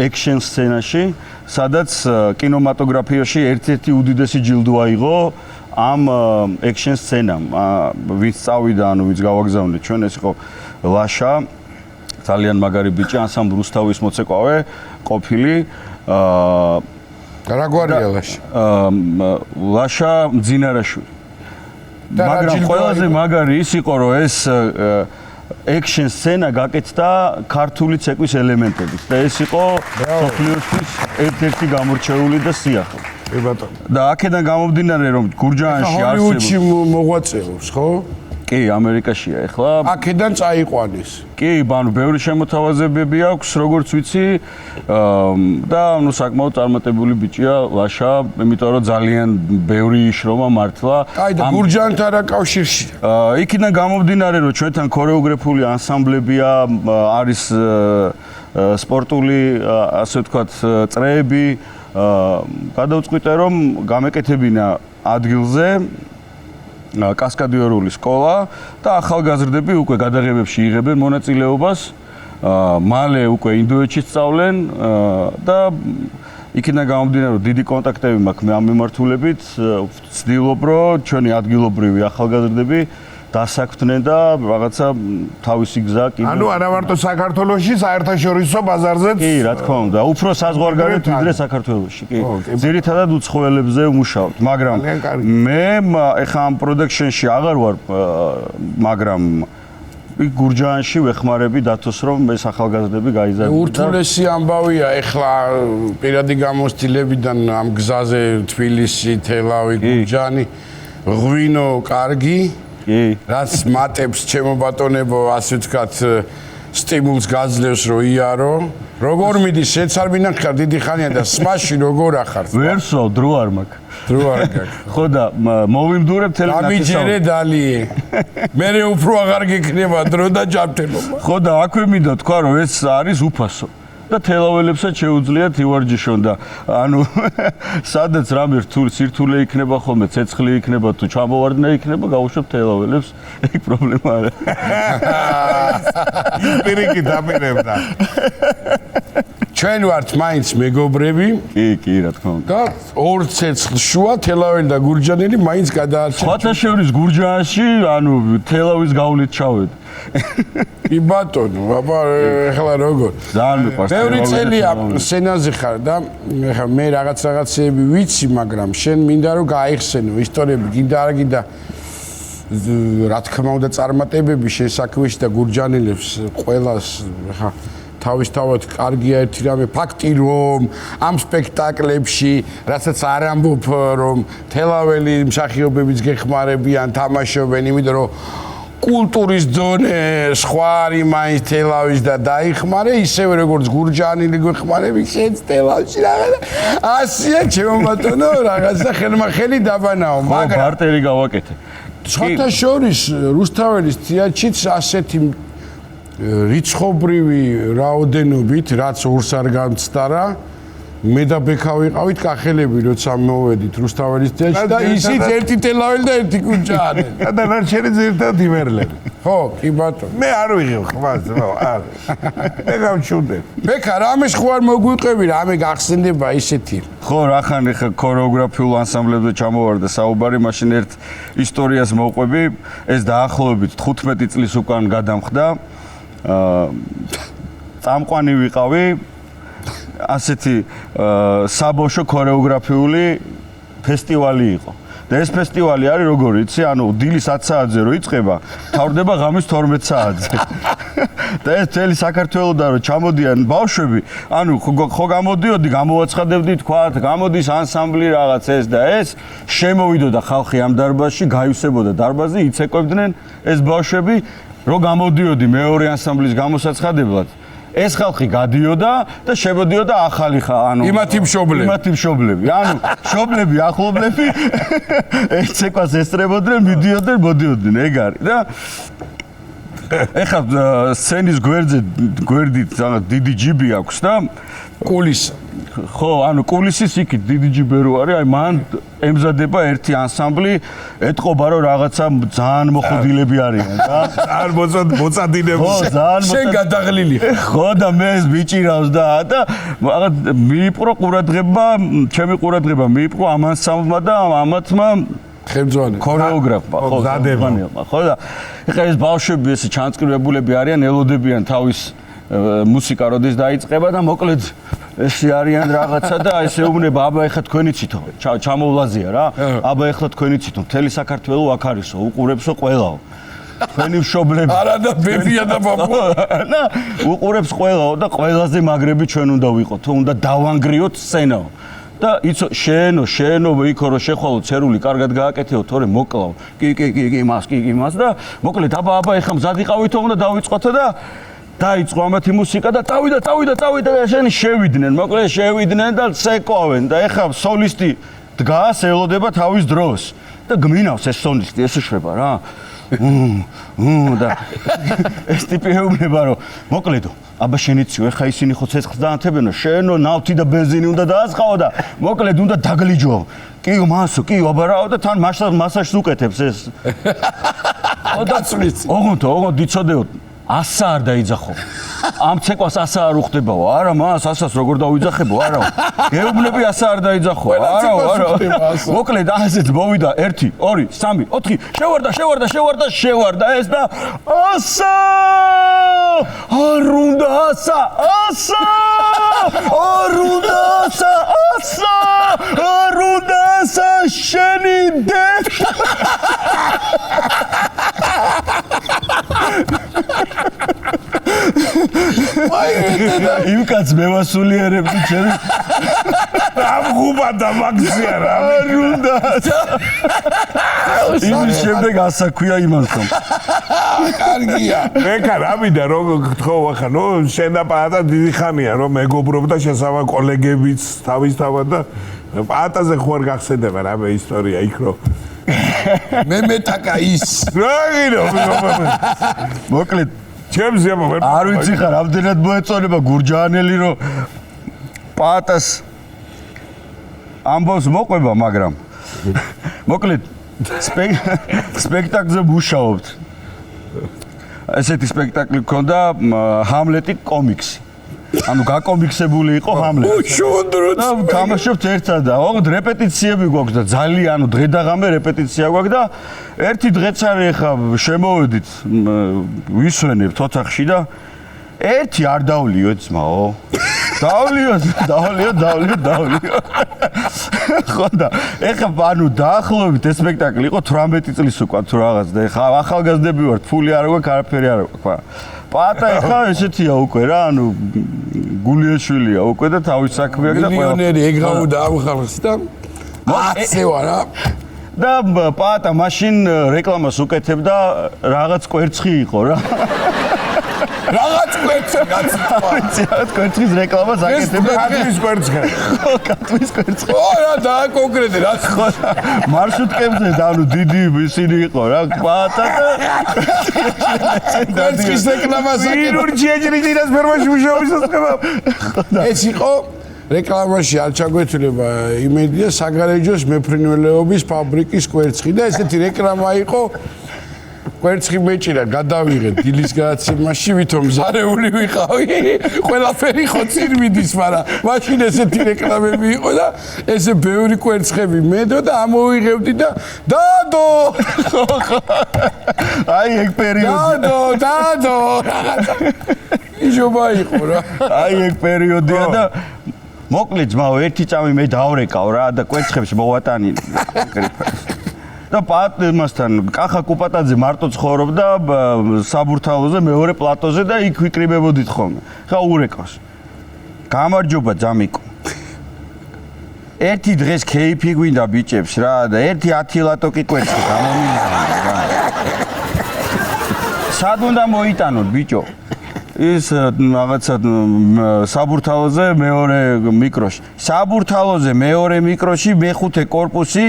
action სცენაში, სადაც კინემატოგრაფიაში ერთ-ერთი უდიდესი ჯილდო აიღო ამ action სცენამ. ვინც წავიდა, ანუ ვინც გავაგზავნე ჩვენ, ეს იყო ლაშა, ძალიან მაგარი ბიჭი, ანსამბლ რუსთავის მოცეკვავე, ყოფილი. რა გვარია ლაშა? ლაშა მძინარაშვილი. მაგრამ ყველაზე მაგარი ის იყო, რომ ეს action სცენა გაკეთდა ქართული ცეკვის ელემენტებით და ეს იყო სოფლიოსთვის ერთ-ერთი გამორჩეული და სიახლე. და აქედან გამომდინარე რომ გურჯაანში არსებობს ჰოლივუდში მოღვაწეობს, ხო? კი, ამერიკაშია ეხლა. აქედან წაიყვანეს. კი, ანუ ბევრი შემოთავაზებები აქვს, როგორც ვიცი, და ანუ საკმაოდ წარმატებული ბიჭია ლაშა, იმიტომ რომ ძალიან ბევრი იშრომა მართლა. აი და გურჯაანთან რა კავშირში? იქიდან გამომდინარე რომ ჩვენთან ქორეოგრაფიული ანსამბლებია, არის სპორტული, ასე ვთქვათ, წრეები, გადავწყვიტე რომ გამეკეთებინა ადგილზე კასკადიორული სკოლა და ახალგაზრდები უკვე გადაღებებში იღებენ მონაწილეობას, მალე უკვე ინდოეთში სწავლენ და იქიდან გამომდინარე რომ დიდი კონტაქტები მაქვს მე ამ მიმართულებით, ვცდილობ რომ ჩვენი ადგილობრივი ახალგაზრდები დასაქმდნენ და რაღაცა თავისი გზა კიდე. ანუ არა მარტო საქართველოში, საერთაშორისო ბაზარზეც. კი, რა თქმა უნდა, უფრო საზღვარგარეთ ვიდრე საქართველოში, კი. ძირითადად უცხოელებზე ვმუშაობთ, მაგრამ მე ეხა ამ პროდუქშენში აღარ ვარ, მაგრამ გურჯაანში ვეხმარები დათოს რომ ეს ახალგაზრდები გაიზარდონ. ურთულესი ამბავია ეხლა პირადი გამოცდილებიდან ამ გზაზე თბილისი, თელავი, გურჯაანი, ღვინო კარგი. კი. რაც მატებს ჩემო ბატონებო, ასე ვთქვათ, სტიმულს გაძლევს რომ იარო. როგორ მიდის, შეც არ მინახარ დიდი ხანია და სმაში როგორ ახარ? ვერსო, დრო არ მაქვს. დრო არ გაქვს. ხო და მოვიმდურებ თელენათესავ. დამიჯერე დალიე. მე უფრო აღარ გიქნება დრო და ჯანმრთელობა. ხო და აქვე მინდა თქვა რომ ეს არის უფასო. და თელაველებსაც შეუძლიათ ივარჯიშონ და ანუ სადაც რამე რთული სირთულე იქნება ხოლმე, ცეცხლი იქნება თუ ჩამოვარდნა იქნება, გავუშვებ თელაველებს, ეგ პრობლემა არა. პირიქი დაპირებდა. ჩვენ ვართ მაინც მეგობრები. კი, რა თქმა უნდა. და ორ ცეცხლ შუა თელაველი და გურჯანელი მაინც გადაარჩენ. სხვათა შორის გურჯაანში, ანუ თელავის გავლით ჩავედი. კი ბატონო, აბა ეხლა როგორ? ძალიან მიყვარს. ბევრი წელია სცენაზე ხარ და ეხლა მე რაღაცეები ვიცი, მაგრამ შენ მინდა რომ გაიხსენო ისტორიები, გინდა არა გინდა რა თქმა უნდა წარმატებები შენ საქმეში და გურჯანელებს ყველას ეხლა თავისთავად კარგია ერთი რამე ფაქტი რომ ამ სპექტაკლებში რასაც არ ამბობ რომ თელაველი მსახიობებიც გეხმარებიან, თამაშობენ, იმიტომ რომ კულტურის ძონე სხვა არის მაინც თელავის და დაიხმარე ისევე როგორც გურჯაანილი გვეხმარები შენც თელავში რაღაცა ასია ჩემო ბატონო რაღაცა ხელმახელი დაბანაო მაგრამ ბარტერი გავაკეთე სხვათა შორის რუსთაველის თეატრშიც ასეთი რიცხობრივი რაოდენობით რაც ორს არ გამცდარა მე და ბექა ვიყავით კახელები როცა მოვედით რუსთაველის თეატრში და ისიც ერთი თელაველი და ერთი გურჯაანელი და დანარჩენი ზირთად იმერლები ხო კი ბატონო მე არ ვიღებ ხმას არ მე გავჩუნდე ბექა რამე ხო არ მოგვიყევი რამე გახსენდება ისეთი ხო რახან ხა ქორეოგრაფიულ ანსამბლებზე ჩამოვარდა საუბარი მაშინ ერთ ისტორიას მოვყვები ეს დაახლოებით 15 წლის უკან გადამხდა წამყვანი ვიყავი ასეთი საბავშვო ქორეოგრაფიული ფესტივალი იყო და ეს ფესტივალი არის როგორ იცი ანუ დილის 10 საათზე რო იწყება თავდება ღამის 12 საათზე და ეს მთელი საქართველოდან რო ჩამოდიან ბავშვები ანუ ხო გამოდიოდი გამოვაცხადებდი თქვა გამოდის ანსამბლი რაღაც ეს და ეს შემოვიდოდა ხალხი ამ დარბაზში გაივსებოდა დარბაზი იცეკვებდნენ ეს ბავშვები რო გამოდიოდი მეორე ანსამბლის გამოსაცხადებლად ეს ხალხი გადიოდა და შემოდიოდა ახალი ანუ იმათი მშობლები ანუ მშობლები ახლობლები ერთ ცეკვას ესწრებოდნენ მიდიოდნენ მოდიოდნენ ეგ არის და ეხლა სცენის გვერდით რაღაც დიდი ჯიბი აქვს და კულისა ხო ანუ კულისის იქით დიდი ჯიბი რო არის აი მან ემზადება ერთი ანსამბლი ეტყობა რომ რაღაცა ძალიან მოხუდილები არიან და არ მოწადინებს ხო ძალიან შენ გადაღლილი ხო და მე ეს ბიჭირავს და რაღაც მიიპყრო ყურადღება ჩემი ყურადღება მიიპყრო ამ ანსამბლმა და ამათმა ხელმძღვანელმა ქორეოგრაფმა ხო ზადებმა ხო და ეხლა ეს ბავშვები ესე ჩანწკრივებულები არიან ელოდებიან თავის მუსიკა როდის დაიწყება და მოკლედ ესე არიან რაღაცა და ესე უუბნება აბა ეხლა თქვენი ცითო ჩამოვლაზია რა აბა ეხლა თქვენი ცითო მთელი საქართველო აქ არისო უყურებსო ყველაო თქვენი მშობლები არა და ბებია და ბაბა და უყურებს ყველაო და ყველაზე მაგრები ჩვენ უნდა ვიყოთ უნდა დავანგრიოთ სცენაო და იცო შენო იქო რომ შეხვალო ცერული კარგად გააკეთეო თორე მოკლავ კი მას და მოკლედ აბა ეხლა მზად იყავითო უნდა დავიწყოთო და დაიწყო ამათი მუსიკა და დავიდა შენი შევიდნენ მოკლედ შევიდნენ და ცეკვავენ და ეხლა სოლისტი დგას ელოდება თავის დროს და გმინავს ეს სოლისტი ეს შვება რა და ეს ტიპი ეუბნება რომ მოკლედო აბა შენიციო ეხა ისინი ხო ცეცხლს დაანთებენო შენო ნავთი და ბენზინი უნდა დააწყაო და მოკლედ უნდა დაგლიჯო კი მასო კი აბა რაო და თან მასაჟს უკეთებს ეს დაცვლის ოღონდ იცოდეო ასა არ დაიძახო ამ ცეკვას ასა არ უხდებაო არა მას ასას როგორ დავიძახებო არაო გეუბნები ასა არ დაიძახო არა მოკლედ ასეც მოვიდა 1 2 3 4 შევარდა ეს და ასა არ უნდა ასა შენი დე იმ კაც მევასულიერებდი ჩემი ამ ხუბა და მაქსია რა არ უნდა იმის შემდეგ ასაქვია იმასთან კარგია მეკა რამიდა რომ გთხოვ ახლა ნუ შენ და პაატა დიდი ხანია რომ მეგობრობდა შესავა კოლეგებიც თავისთავად და პაატაზე ხო არ გახსენდება რამე ისტორია იქ რომ მე მეტაკა ის რაგირო მოკლედ ჩემს ზემო არ ვიცი ხარ რამდენად მოეწონება გურჯაანელი რომ პაატას ამბავს მოყვება მაგრამ მოკლედ სპექტაკლზე მუშაობთ ესეთი სპექტაკლი გქონდა ჰამლეტი კომიქსი ანუ გაკომიქსებული იყო ჰამლეტი უშუნდროც და თამაშობთ ერთად და ოღონდ რეპეტიციები გვაქვს და ძალიან დღე და ღამე რეპეტიცია გვაქვს და ერთი დღეც არის ახლა შემოვედით ვისვენებთ ოთახში და ერთი არ დავლიო ძმაო დავლიო ხო და ეხლა ანუ დაახლოებით ეს სპექტაკლი იყო 18 წლის უკვე თუ რაღაც და ეხლა ახალგაზრდები ვართ ფული არ აქვს არაფერი არ აქვს ხო პაატა ეხლა ესეთია უკვე რა ანუ გულიაშვილია უკვე და თავის საქმე აქვს და მილიონერი ეგრაუდა ამ ხალხს და აცევა რა და პაატა მაშინ რეკლამას უკეთებდა რაღაც კვერცხი იყო რა. რაღაც კვერცხი გაცნობა. რაღაც კვერცხის რეკლამას აკეთებდა. კატვის კვერცხი. კატვის კვერცხი. ო რა და კონკრეტი რა ხო მარშრუტკებზე და ანუ დიდი ისინი იყო რა პაატა და კვერცხის რეკლამას აკეთებდა. ურჩიაჭრიძინას ფერმაში მუშაობის დასწრება. ეს იყო რეკლამაში არ ჩაგვეთვლება იმედია საგარეჯოს მეფრინველეობის ფაბრიკის კვერცხი და ესეთი რეკლამა იყო კვერცხი მეჭირა გადავიღე დილის გადაცემაში ვითომ ზარეული ვიყავი ყველაფერი ხო წინ მიდის მაგრამ მაშინ ესეთი რეკლამები იყო და ესე ბევრი კვერცხები მედო და ამოვიღებდი და დადო აი ეგ პერიოდი დადო იჟობა იყო რა აი ეგ პერიოდია და მოკლედ ძმაო ერთი წამი მე დავრეკავ რა და კვერცხებში მოვატანი და პატიმასთან კახა კუპატაძე მარტო ცხოვრობდა საბურთალოზე მეორე პლატოზე და იქ ვიკრიბებოდით ხოლმე. ხა ურეკავს. გამარჯობა ძამიკო. ერთი დღეს кейფი გვინდა ბიჭებს რა და ერთი 10 ლატოკი კვერცხი გამომიგზავნა რა. სად უნდა მოიტანოთ ბიჭო? ის რაღაცა საბურთალოზე მეორე მიკროში. საბურთალოზე მეორე მიკროში მეხუთე კორპუსი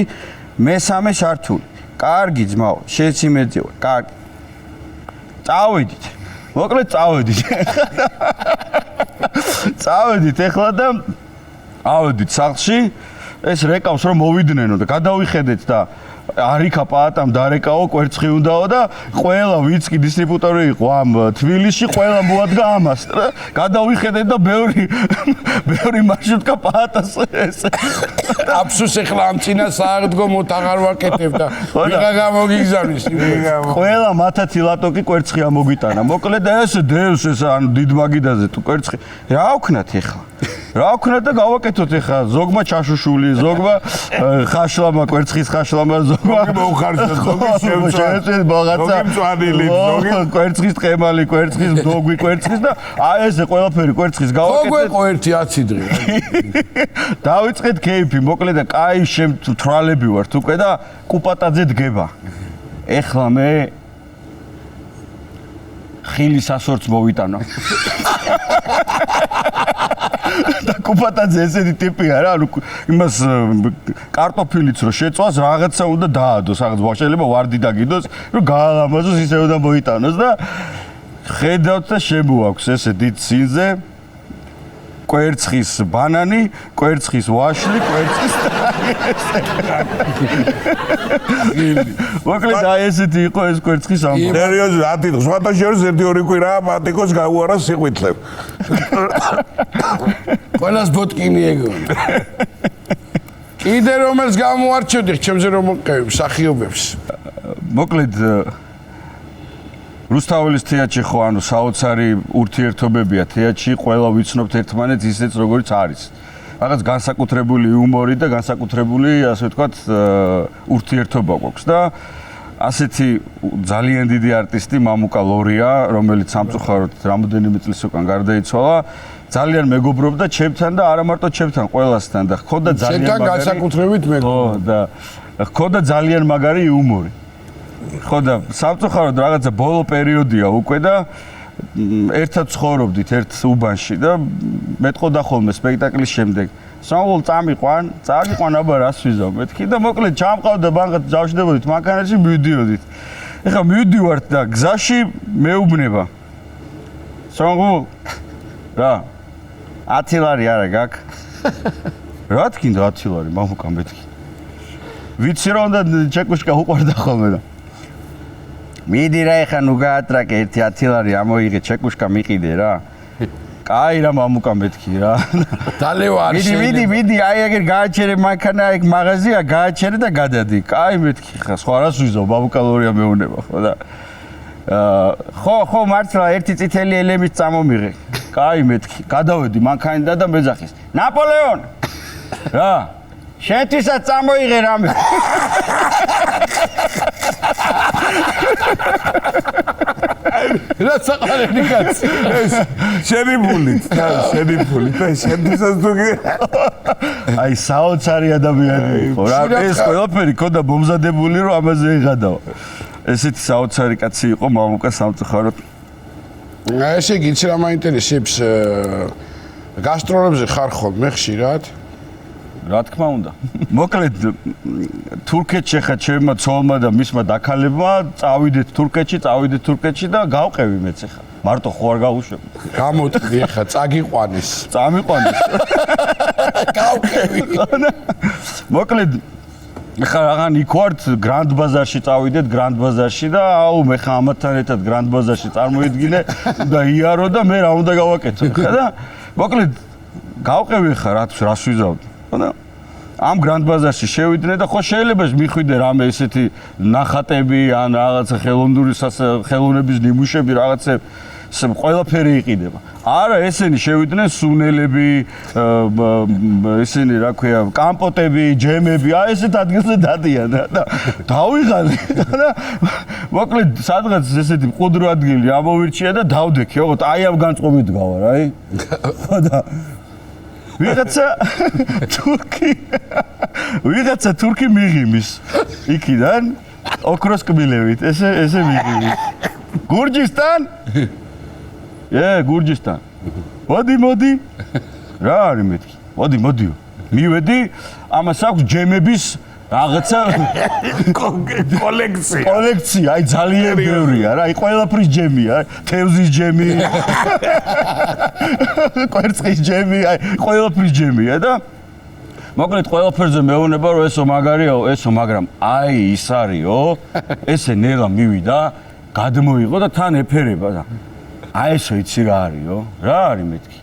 მესამე სართული. კარგი ძმაო, შეციმეძიო, კარგი. წავედით. მოკლედ წავედით. წავედით ეხლა და ავედით სახლში. ეს რეკავს რომ მოვიდნენ და გადავიხედეთ და არიქა პაატამ დარეკაო კვერცხი უნდაო და ყველა ვინც კი დისტრიბუტორი იყო ამ თბილისში ყველა მოადგა ამას და გადავიხედეთ და ბევრი მარშრუტკა პაატას ეს აფსუს ეხლა ამ წინა სააღდგომოთ აღარ ვაკეთებ და ვიღა გამოგიგზავნის ყველა მათათი ლატოკი კვერცხი ამოგვიტანა მოკლედ და ეს დევს ეს ანუ დიდ მაგიდაზე თუ კვერცხი რა ვქნათ ეხლა რა ვქნათ და გავაკეთოთ ეხლა ზოგმა ჩაშუშული ზოგმა ხაშლამა კვერცხის ხაშლამა ზოგმა მოუხარშეთ ზოგი შევწევ ბაღაცა ზოგი მწვანილი ზოგი კვერცხის ტყემალი კვერცხის დოგვი კვერცხის და აი ესე ყველაფერი კვერცხის გავაკეთეთ ხო გვეყო ერთი 10 დღე დავიწყეთ кейფი მოკლედ და კაი შემთვრალები ვართ უკვე და კუპატაძე დგება ეხლა მე ხილის ასორც მოვიტანა და კუპატაძე ესეთი ტიპია რა ანუ იმას კარტოფილიც რო შეწვას რაღაცა უნდა დაადოს რაღაც შეიძლება ვარდი დაგიდოს რომ გაალამაზოს ისე უნდა მოიტანოს და ხედავთ და შემოაქვს ესე დიდ სინზე კვერცხის ბანანი, კვერცხის ვაშლი, კვერცხის მოკლედ აი ესეთი იყო ეს კვერცხის ამბავი. სერიოზულად 10 დღე სხვათა შორის 1-2 კვირა მატიკოს გაუარა სიყვიтлებ. ყველას ბოტკინი ეგონა. კიდე რომელს გამოარჩევდი ჩემზე რომ მოყევი მსახიობებს. მოკლედ რუსთაველის თეატრში ხო ანუ საოცარი ურთიერთობებია თეატრში ყველა ვიცნობთ ერთმანეთს ისეც როგორც არის. რაღაც განსაკუთრებული იუმორი და განსაკუთრებული ასე ვთქვათ ურთიერთობა გვაქვს და ასეთი ძალიან დიდი არტისტი მამუკა ლორია რომელიც სამწუხაროდ რამოდენიმე წლის უკან გარდაიცვალა ძალიან მეგობრობდა ჩემთან და არა მარტო ჩემთან ყველასთან და ხონდა ძალიან მაგარი შენთან განსაკუთრებით მეგობრობა ხო და ხონდა ძალიან მაგარი იუმორი ხო და სამწუხაროდ რაღაცა ბოლო პერიოდია უკვე და ერთად ცხოვრობდით ერთ უბანში და მეტყოდა ხოლმე სპექტაკლის შემდეგ სამულ წამიყვან აბა რას ვიზავ მეთქი და მოკლედ ჩამყავდა ბანკად ჯავშდებოდით მანქანაში მივდიოდით ეხლა მივდივართ და გზაში მეუბნება სამულ რა 10 ლარი არა გაქვს რა თქინდა 10 ლარი მამუკა მეთქი ვიცი რომ და ჩეკუშკა უყარდა ხოლმე და მიდი რა ეხა ნუ გაატრაკე ერთი 10 ლარი ამოიღე ჩეკუშკა მიყიდე რა კაი რა მამუკა მეთქი რა დალევა არ მიდი მიდი აი ეგერ გააჩერე მანქანა ეგ მაღაზია გააჩერე და გადადი კაი მეთქი ხა სხვა რას ვიზავ მამუკა ლორია მეუნება ხო და ხო მართლა ერთი წითელი ელემის წამომიღე კაი მეთქი გადავედი მანქანიდან და მეძახის ნაპოლეონ რა შენთვისაც წამოიღე რამე რა საყარელი კაცი. შენი ფულით, შენი ფულით, შენთვისაც თუ აი საოცარი ადამიანი იყო რა ეს ყველაფერი ქონდა მომზადებული რომ ამაზე იღადაო ესეთი საოცარი კაცი იყო მამუკა სამწუხაროდ ესე იგი იცი რა მაინტერესებს გასტროლებზე ხარ ხოლმე ხშირად რა თქმა უნდა მოკლედ თურქეთში ხა ჩემმა ცოლმა და მისმა დაქალებმა წავიდეთ თურქეთში და გავყევი მეც ხა მარტო ხო არ გავუშვებ გამოტყდი ხა წაგიყვანეს წამიყვანეს გავყევი მოკლედ ხა რაღაც იქ ვართ გრანდ ბაზარში წავიდეთ გრანდ ბაზარში და აუ მე ხა ამათთან ერთად გრანდ ბაზარში წარმოიდგინე და იარო და მე რა უნდა გავაკეთო ხა და მოკლედ გავყევი ხა რას ვიზავდი ხო და ამ გრანდ ბაზარში შევიდნენ და ხო შეიძლება მიხვიდე რამე ესეთი ნახატები ან რაღაცა ხელოვნების ნიმუშები რაღაცა ყველაფერი იყიდება. არა, ესენი შევიდნენ სუნელები, ესენი რა ქვია, კამპოტები, ჯემები, აი ესეთ ადგილზე დადიან და დავიღალე და მოკლედ სადღაც ესეთი მყუდრო ადგილი ამოვირჩია და დავდექი, ოღონდ აი ამ განწყობით გავარ, აი. ხო და ვიღაცა თურქი მიღიმის იქიდან ოქროს კბილებით, ესე მიღიმის. გურჯისტან გურჯისტან. მოდი. რა არის მეთქი? მოდიო. მივედი, ამას აქვს ჯემების რაღაცა კოლექცია, აი ძალიან ბევრია რა, აი ყველაფრის ჯემია, თევზის ჯემი. კვერცხის ჯემი, აი ყველაფრის ჯემია და მოკლედ ყველაფერზე მეუბნება რომ ესო მაგარიაო, მაგრამ აი ის არისო, ესე ნელა მივიდა, გადმოიღო და თან ეფერება და აი ესო იცი რა არისო? რა არის მეთქი?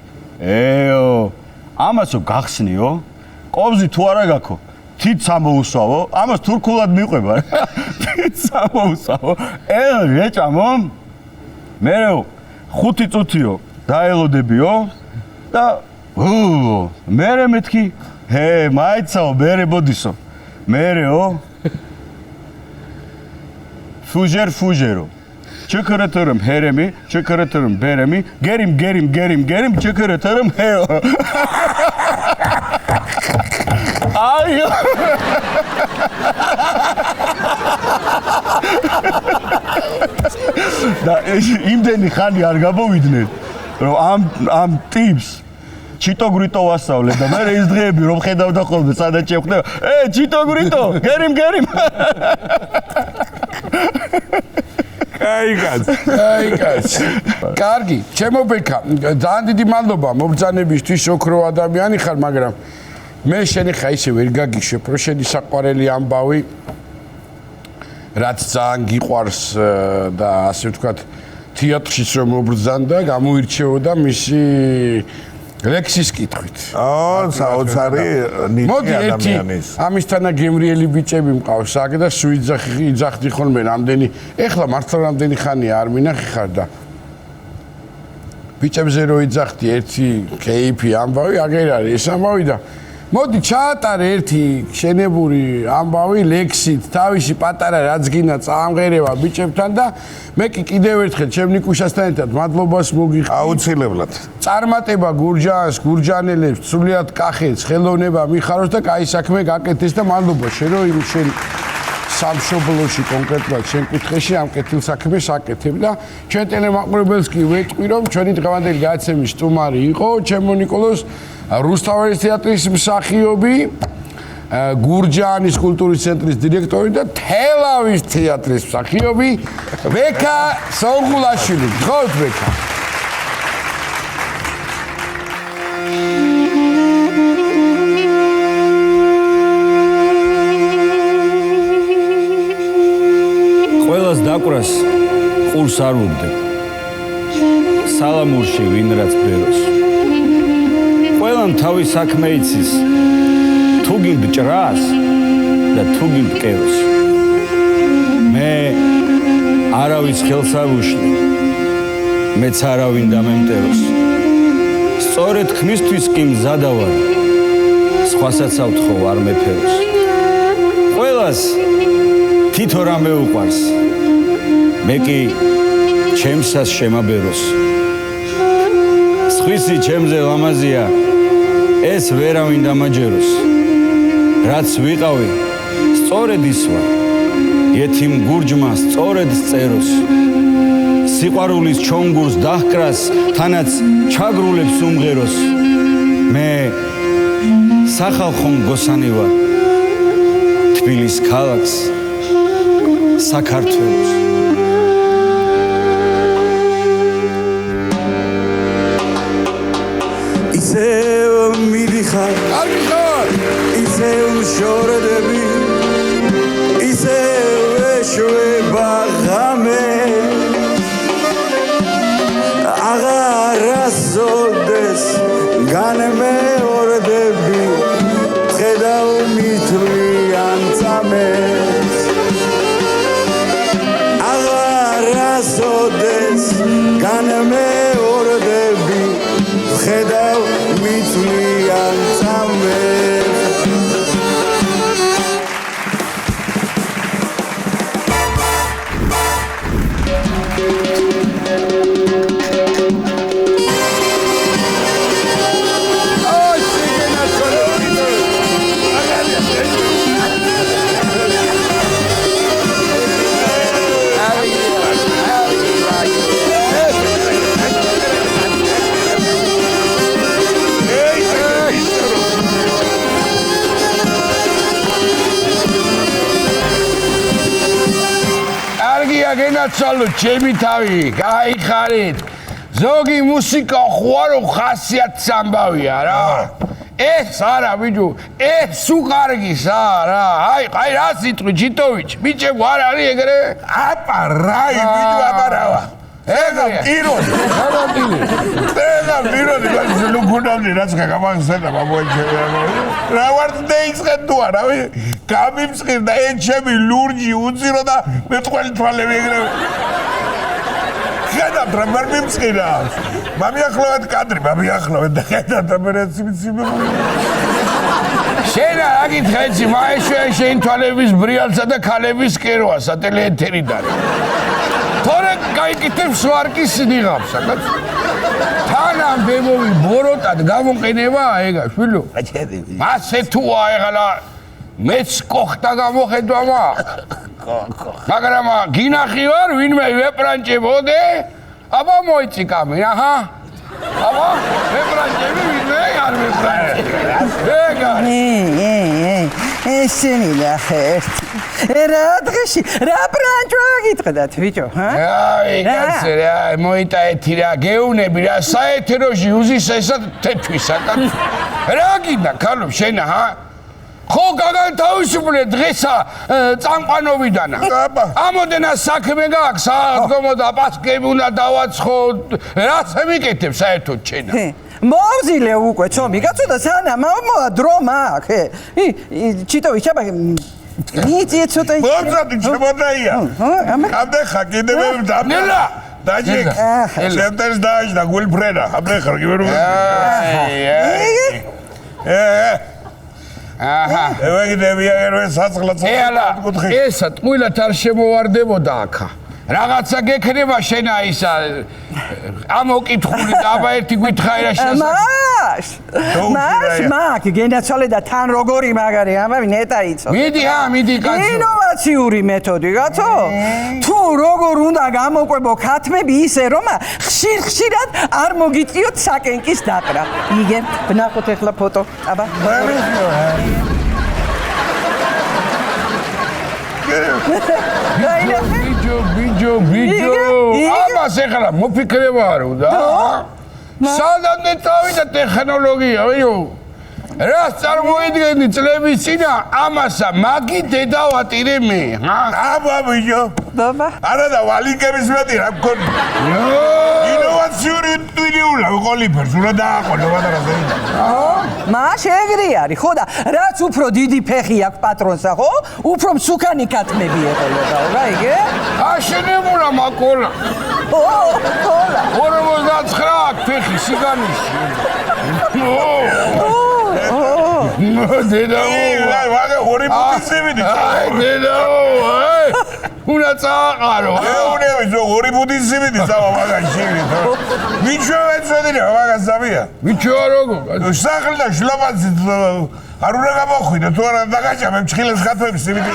ამასო გახსნიო? ყოფზი თუ არა გაქო? თით სამოუსვავო? ამას თურქულად მიყვება რა. თით სამოუსვავო? რეჭამო? მერეო 5 წუთიო დაელოდებიო და მერე მეთქი მაიცაო მერე ბოდისო. მერეო ფუჟერო ჩქრეთერმ ჰერემი, ჩქრეთერმ ბერემი, გერიმ, ჩქრეთერმ ჰეო. აიო. და იმდენი ხანი არ გამოვიდნენ, რომ ამ ტიპს ჩიტოგრიტო ვასწავლე და მე ის დღეები რომ ხედავდა ხოლმე სადაც შევხვდება, ჩიტოგრიტო, გერიმ. აი კაც. კარგი, ჩემო ბექა, ძალიან დიდი მადლობა მობრძანებისთვის, ოქრო ადამიანი ხარ, მაგრამ მე შენი ხა ისე ვერ გაგიშვებ, რომ შენი საყვარელი ამბავი რაც ძალიან გიყვარს და ასე ვთქვათ, თეატრშიც რომ მობრძანდა, გამოირჩეოდა მისი ლექსის კითხვით. საოცარი ნიჭი ადამიანის. ამისთანა გემრიელი ბიჭები მყავს აქ და სულ იძახდი ხოლმე რამდენი, ეხლა მართლა რამდენი ხანია არ მინახი ხარ და ბიჭებზე რო იძახდი ერთი კეიფი ამბავი, აგერ არის ეს ამბავი და მოდი ჩაატარე ერთი შენებური ამბავი ლექსით, თავისი პატარა რაც გინდა წამღერება ბიჭებთან და მე კი კიდევ ერთხელ ჩემ ნიკუშასთან ერთად მადლობას მოგიხდი. აუცილებლად. წარმატება გურჯანს, გურჯანელებს, სრულიად კახეთს, ხელოვნება მიხაროს და კაი საქმე გაკეთეს და მადლობა შენ რომ იმ შენ სამშობლოში კონკრეტულად შენ კუთხეში ამ კეთილ საქმეს აკეთებ და ჩვენ ტელემაყურებელს კი ვეთქვი რომ ჩვენი დღევანდელი გადაცემის სტუმარი იყო ჩემო ნიკოლოზ რუსთაველის თეატრის მსახიობი, გურჯაანის კულტურის ცენტრის დირექტორი და თელავის თეატრის მსახიობი ბექა სონღულაშვილი. გხოთ ბექა. ყველას დაკვრას ყურს არ უგდებ. სალამურში ვინ რაც ბეროს. ყველამ თავის საქმე იცის, თუ გინდ ჭრას და თუ გინდ კევს. მე არავის ხელს არ უშლი, მეც არავინ დამემტეროს. სწორედ ქმისთვის კი მზადა ვარ, სხვასაც ავთხოვ არ მეფეროს. ყველას თითო რამე უყვარს, მე კი ჩემსას შემაბეროს სხვისი ჩემზე ლამაზია ეს ვერავინ დამაჯეროს რაც ვიყავი სწორედ ის ვარ ეთიმ გურჯმა სწორედ წეროს სიყვარულის ჩონგურს დაჰკრას თანაც ჩაგრულებს უმღეროს მე სახალხო მგოსანი ვარ თბილის ქალაქს საქართველოს ისევ მიდიხარ კარგი ხარ ისევ შორდები ისევ ეშვება ღამე აღარასოდეს განმეორდები ხედავ მითვლიან წამეს აღარასოდეს განმეორდები ხედავ მითვლიან წამეს გენაცვალო ჩემი თავი გაიხარით ზოგი მუსიკა ხوارო ხასიათს ამბავია რა ეს არა ბიჭო ეს უყარგის არა აი რა სიტყვი ჯიტოვიჩ ბიჭე ვარ არის ეგრე აპა რაი ბიჭო აპარავა ეგა პიროდი ეგა პიროდი ნუ გუნდავდი რაც გამახსენდა მამოიჩერა რა ვარ დაიწყეთ თუ არა გამიმსხირდა ეს ჩემი ლურჯი უძირო და მე თქვენი თვალები ეგრე ხედავთ რა ვერ მიმსხირა მამიახლოვეთ კადრი მამიახლოვეთ და ხედავთ მე შენ რა გითხეცი მაეშვია შენ თვალების ბრიალსა და ქალების კეროა სატელეეთერიდან თორე გაიკეთებს ვარკის ნიღაბს აკაც თან ამ ბებოვი ბოროტად გამოყენება ეგა შვილო მასე თუა ეგალა მეც კოხტა გამოხედვა მაგრამ გინახი ვარ ვინმე ვეპრანჭებოდე აბა მოიწიკამი აჰა აბა ვეპრანჭები ვინმე არ ვეპრანჭები ეგა ესენი ნახეთ რა დღეში რა პრანჭვა გიტყდათ ბიჭო აი კაცი რა მოიტაეთი რა გეუნები რა საეთეროში უზის ესა თეთვისა რა გინდა ქალო შენა ჰა ხო გაგანთავისუფლე დღესა წამყვანობიდან ამოდენა საქმე გაქვს საათგომო და პასკები უნდა დავაცხო რაც მიკეთებ საერთოდ შენა მოვზილე უკვე ცომი გაწოდა სანამ დრო მაქვს ჩიტოვი ჩაბა მიწი ცოტა მოძადი შემოდაია აბეხა კიდე მე ნელა დაჯეკ სენტერს დააჯდა გულფრედა აბეხა გიბერო აჰა ევეგდები ერვე საწყლაც ესა ტყუილად არ შემოვარდებოდა აქა რაღაცა გექნება შენა ისა ამოკითხული და აბა ერთი გითხარი რა მას გენაცვალე და თან როგორი მაგარი ამავე ნეტა იცო მიდი კაცო ინოვაციური მეთოდი კაცო თუ როგორ უნდა გამოყვებო ქათმები ისე რომ ხშირად არ მოგიწიოთ საკენკის დაყრა იგებ ვნახოთ ახლა ფოტო აბა ბიჯო ამას ეხლა მოფიქრება არ უნდა სადამდე წავიდა ტექნოლოგია ვიო რას წარმოიდგენი წლების წინა ამასა მაგი დედა ვატირე მე აბა ბიჯო ბაბა არა და ვალინკების მეტი რა მქონი ინოვაციური ტვინიულა ყოლიფერს უნდა დააყოლო ბატონო მას ეგრე არის ხო და რაც უფრო დიდი ფეხი აქვს პატრონსა ხო უფრო მსუქანი ქათმები ეყოლება რა იგე აშენებულა მაკოლა კოლა 49 ფეხი სიგანიში დედაო ვაგე ორი პუტი სიმინდი დედაო უნდა წააყარო. ეუნები ზო ორი ბუდის სიმინდი წავა მაგაში. მიჩვევა ეცოდინა მაგას ზავია. მიჩვევა როგორ? სახლი და შლაპაცი არ უნდა გამოხვიდე თუ არა დაგაჭამე მჩხილებს ხათვებს სიმინდი.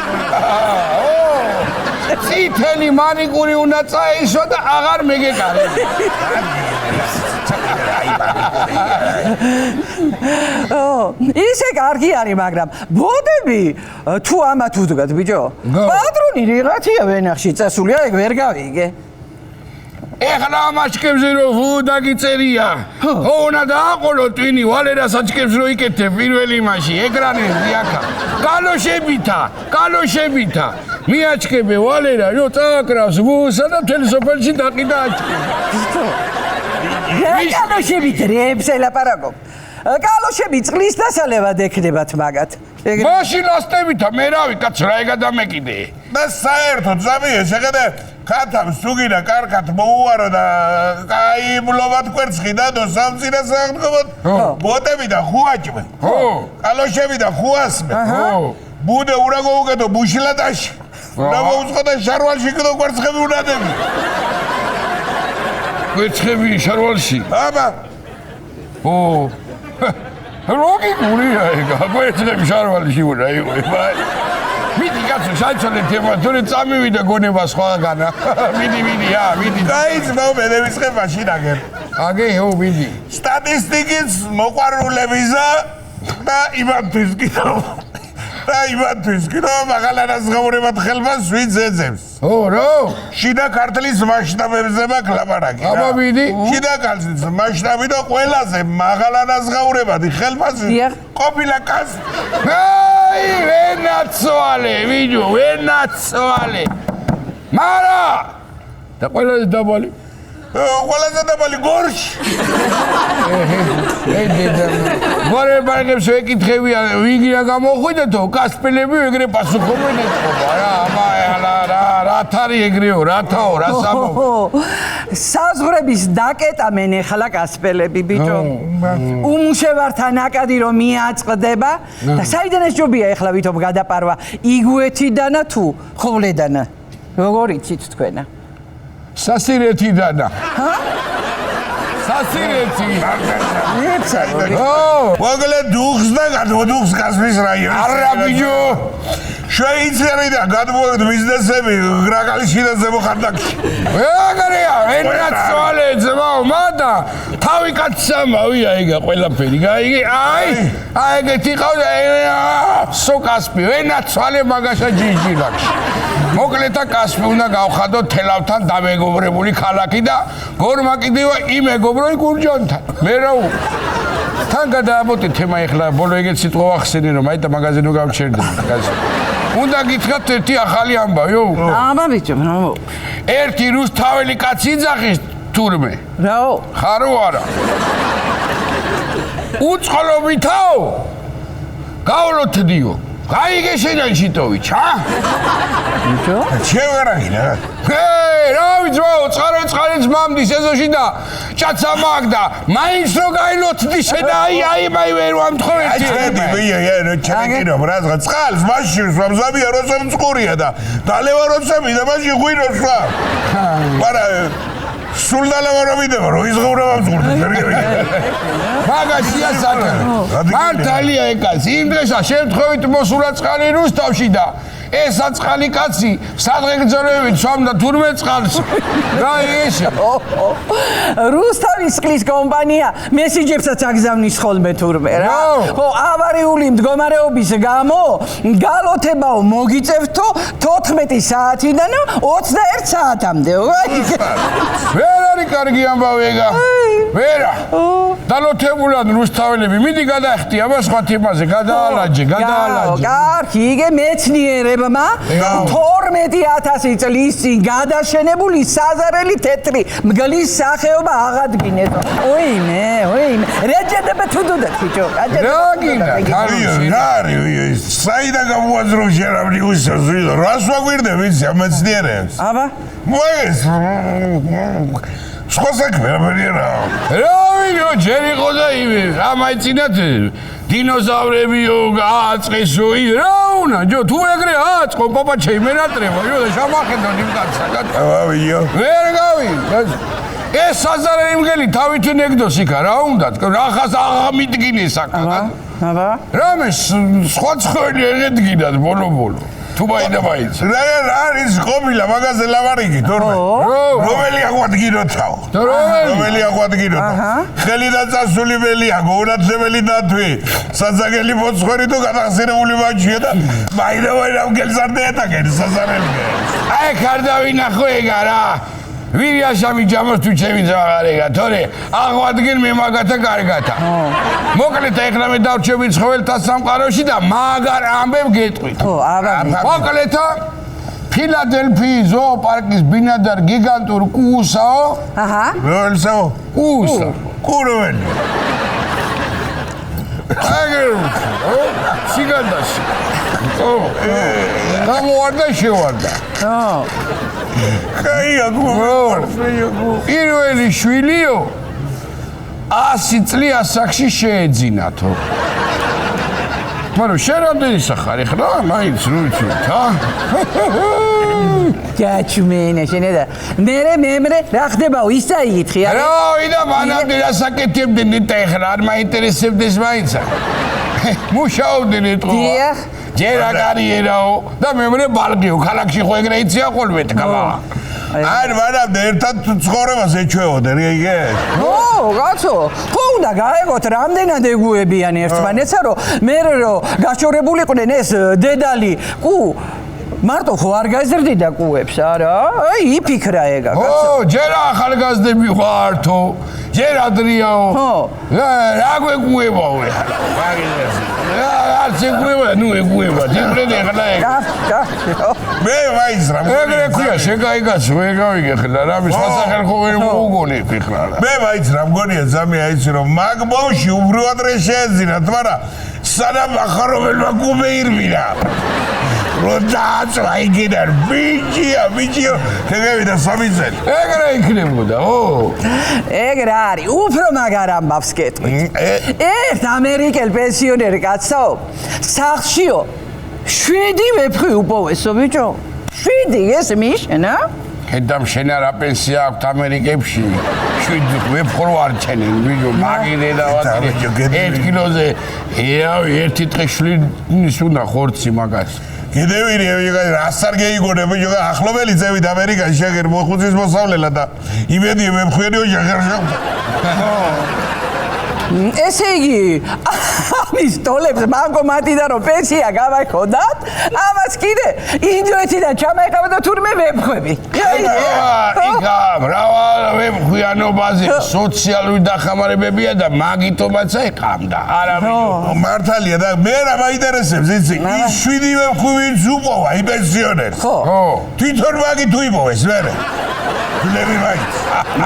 წითელი მანიკური უნდა წაეშო და აღარ მეგეკარე. ისე კარგი არის, მაგრამ ბოდები თუ ამათ უდგათ, ბიჭო. პატრონი რიღათია ვენახში წასულია, ეგ ვერ გავიგე. ეხლა ამაჩკებზე რო დაგიწერია. ხო უნდა დააყოლო ტვინი ვალერას აჩკებს რო იკეთებ პირველი მასში ეკრანები აქა. კალოშებითა. მიაჩკებე ვალერა რო წააკრავს ვუსა და მთელ სოფელში დაყიდა აჩკებს. კალოშებით რეებს ელაპარაკობ. კალოშები წყლის დასალევად ექნებათ მაგათ. მაშინ ასტებითა მე რავი კაც რა ეგადამეკიდე. და საერთოდ ზამიე შეხედე ქათამს თუგინა კარგად მოუარო და კაი მლობად კვერცხი დადო სამწირა საერთოდ ბოტები და ხუაჭმე. ხო. კალოშები და ხუასმე. ხო. ბუდე უნდა გაუკეთო ბუშილატაში. უნდა მოუწყო და შარვალში კიდო კვერცხები უნდა დები. კვერცხები შარვალში. აბა ო ლოგიკურია ეგა კვერცხები შარვალში უნდა იყოს. მიდი კაცო საჩოლე თემა თორე წამივიდა გონება სხვაგანა. მიდი. გაიცნო მენების ხებაში დაგერ. აგე ო მიდი. სტატისტიკის მოყვარულებისა და იმათთვის კიდო მაღალანას ღაურებად ხელმას ვინც ეძებს. ო რა? შიდა ქართლის მასშტაბებზე მაქვს ლაპარაკი. აბა მიდი. შიდა ქართლის მასშტაბი და ყველაზე მაღალანას ღაურებადი ხელმასი ყოფილა კაზ. აი ვენაცვალე ვიდეო ვენაცვალე. მარა და ყველაზე დაბალი ყველაზე დაბალი გორში. მორე ბარგებს ვეკითხებია ვიგია გამოხვიდეთო კასპილები ეგრე პასუხობენ ეთქობა რა აბა რა თარი ეგრეო რათაო რა სამო საზღვრების დაკეტამენ ეხლა კასპელები ბიჭო. უმუშევართა ნაკადი რომ მიაწყდება და საიდან ეს ჯობია ეხლა ვითომ გადაპარვა იგუეთიდანა თუ ხოვლედანა. როგორ იცით თქვენა? სასირეთიდანა. სასირეთი. მოგლე დუხს და გადმოდუხს კასპის რაიონი. არა ბიჭო. შვეიცარიიდან გადმოვედი ბიზნესები გრაკალიში და ზემოხარდაკში. ეგრეა ვენაცვალე ძმაო მადა თავი კაცსამავია ეგა ყველაფერი გაიგე აი ეგეთი ყავდა სო კასპი ვენაცვალე მაგაშა ჯიჯილაკში. მოკლეთა კასპი უნდა გავხადო თელავთან დამეგობრებული ქალაქი და გორმაკიდევა იმეგობროი გურჯონთან. მე რა თან გადააბოტე თემა ეხლა ბოლო ეგეთ სიტყვა ვახსენე რომ აი და მაგაზინო გავჩერდები კაცო. უნდა გითხრათ ერთი ახალი ამბავი. აბა ბიჭო, რა. ერთი რუსთაველი კაცი იძახის თურმე. რაო? ხარო არა. უწყლობითაო. გავლოთდიო. გაიგე შენაში ტოვიჩ, ა? ბიჭო? შევერაგინა. რა ვიცოო, წყაროწყარიც მამდის ეზოში და ჭაცა მაგდა. მაინც რო გაილოთდი შენ აი ვერ ვამთხოვეთი. აი ჩაკინო რაღაც წყალს მაშინ სამზამია როცა მწყურია და დალევა როცა მიდა მაშინ ღვინოს რა. მაგრამ სულ დალევა რომ მიდება რო იზღურება მწყურდა. მაგაშია საკა. მართალია ეკაცი იმ დღესაც შემთხვევით მოსულა წყალი რუსთავში და ეს აწყალი კაცი სადღეგრძელებით სვამდა თურმე წყალს. რა ის? რუსთავის წყლის კომპანია მესიჯებსაც აგზავნის ხოლმე თურმე რა. ხო, ავარიული მდგომარეობის გამო გალოთებაო მოგიწევთო 14 საათიდან 21 საათამდე. ვერ არის კარგი ამბავი ეგა. ვერა. დალოთებულად რუსთაველები მიდი გადახტი აბა სხვა თემაზე გადაალაჯე. კარგი, იგე მეცნიერებმა 12000 წლის წინ გადაშენებული საზარელი თეთრი მგლის სახეობა აღადგინეს. ოიმე. რეჯედებ თუდუდეთ ბიჭო. რა გინდა? რა არის? საიდან გამოაძრო შერავი უსოს ვიდო? რას ვაგვირდებ იცი ამ მეცნიერებს? აბა. მოეს. სხვა საქმე რა ვიდო? რა ვიდო ჯერ იყო და იმე რა მაიცინათ დინოზავრებიო გააწყესო რა უნდა ჯო თუ ეგრე აწყო პაპა ჩემი მენატრება ჯო და შამახედო ნიმკაცსა ავიო ვერ გავი ეს საზარელი მგელი თავით ნეგდოს იქა რა უნდა რახას აღმიდგინეს აქ აბა რამე სხვა ცხოველი ედგინათ ბოლო თუ მაინც რა არის ყობილა მაგაზე ლავარიკი თორმე რომელი აღვადგინოთაო რომელი აღვადგინოთაო ხელი და წასული ველია გოუნათლებელი დათვი საძაგელი მოცხერი თუ გადახსენებული მაჩია და მაინდა მგელს არ დაეტაკენ საზარელი აი ქარდავი ნახო ეგა რა ვირიაშამი ჯამოს თუ ჩემი ძაღარეგა თორე აღვადგენ მე მაგათა კარგათა მოკლედ ეხლა მე დავრჩები ცხოველთა სამყაროში და მაგარ ამბებ გეტყვით მოკლედ ფილადელფიის ზოოპარკის ბინადარ გიგანტურ კუუსაო როლსაო კუუსა კურველი აგერ სიგანდაში გამოვარდა შევარდა ხაია პირველი შვილიო 100 წლიან ასაკში შეეძინათო მაგრამ შენ რამდენი სახარ ეხლა მაინც რუჩით გაჩუმენა შენედა მე რა ხდებაო ისა იკითხი რა ვიდა მანამდე რასაკეთებდნენ და ეხლა არ მაინტერესებდეს მაინც მუშაობდნენ ეთქვა ჯერ აგარიერაო და მე ბალგიო ქალაქში ხო ეგრე იცია ხოლმე თქმა არ მანამდე ერთად ცხოვრებას ეჩვეოდე რიგე კაცო ხო უნდა გაეგოთ რამდენად ეგუებიან ერთმანეთსა რომ მე რომ გაშორებულიყვნენ ეს დედალი კუ მარტო ხო არ გაიზრდიდა კუებს არა აი იფიქრა ეგა კაცო ჯერ ახალგაზრდები ხართო ჯერ ადრიაო რა გვეკუებაო არც ეგუება ნუ ეგუება დიბრენ ეხლა ეგ მე ვაიზ რა ეგრე ქვია შეგაიგაც ვეგავიგე ხლა რამის სასახელო ვერ მოუგონი ფიქრა მე ვაიზ რა მგონია ზამე აიცი რომ მაგ ბავში უბრალოდ რე შეეძინათ მაგრამ სანამ ახარაველმა კუბე ირმირა როდაც აიგინარ ბიჭიო შეგევიდა სამიზელი ეგრე იქნებოდა ეგ რა არის უფრო მაგარ ამბავს გეტყვით ერთ ამერიკელ პენსიონერ კაცო სახლშიო 7 ვეფხვი უპოვესო ბიჭო 7 ეს მიშენა ედამ შენ არა პენსია აქვს ამერიკებში 7 ვეფხვი არ ჩენენ ბიჭო მაგინე და ვატი 1 კილოზე ერთი ტყეშლი უნდა ხორცი მაგას კიდევ რას არ გეიგონე ბიჭო ახლობელი წევით ამერიკაში შეგერ მოხუცის მოსავლელა და იმედია მემხვიერიო შეღერშავ ესე იგი ამის ტოლებს მანკომატიდან რომ პენსია გავაიხოდათ ამას კიდე ინდოეთიდან ჩამაიყავა და თურმე ვემხვები იქა მრავალ ვემხვიანობაზე სოციალური დახმარებებია და მაგიტომაც ეყამდა არა ბიჭო მართალია და მე რა მაინტერესებს იცი ის 7 ვემხვივით უყოვა იმ პენსიონერს ხო თვითონ მაგით თუ იპოვეს მერე ლევი მაინც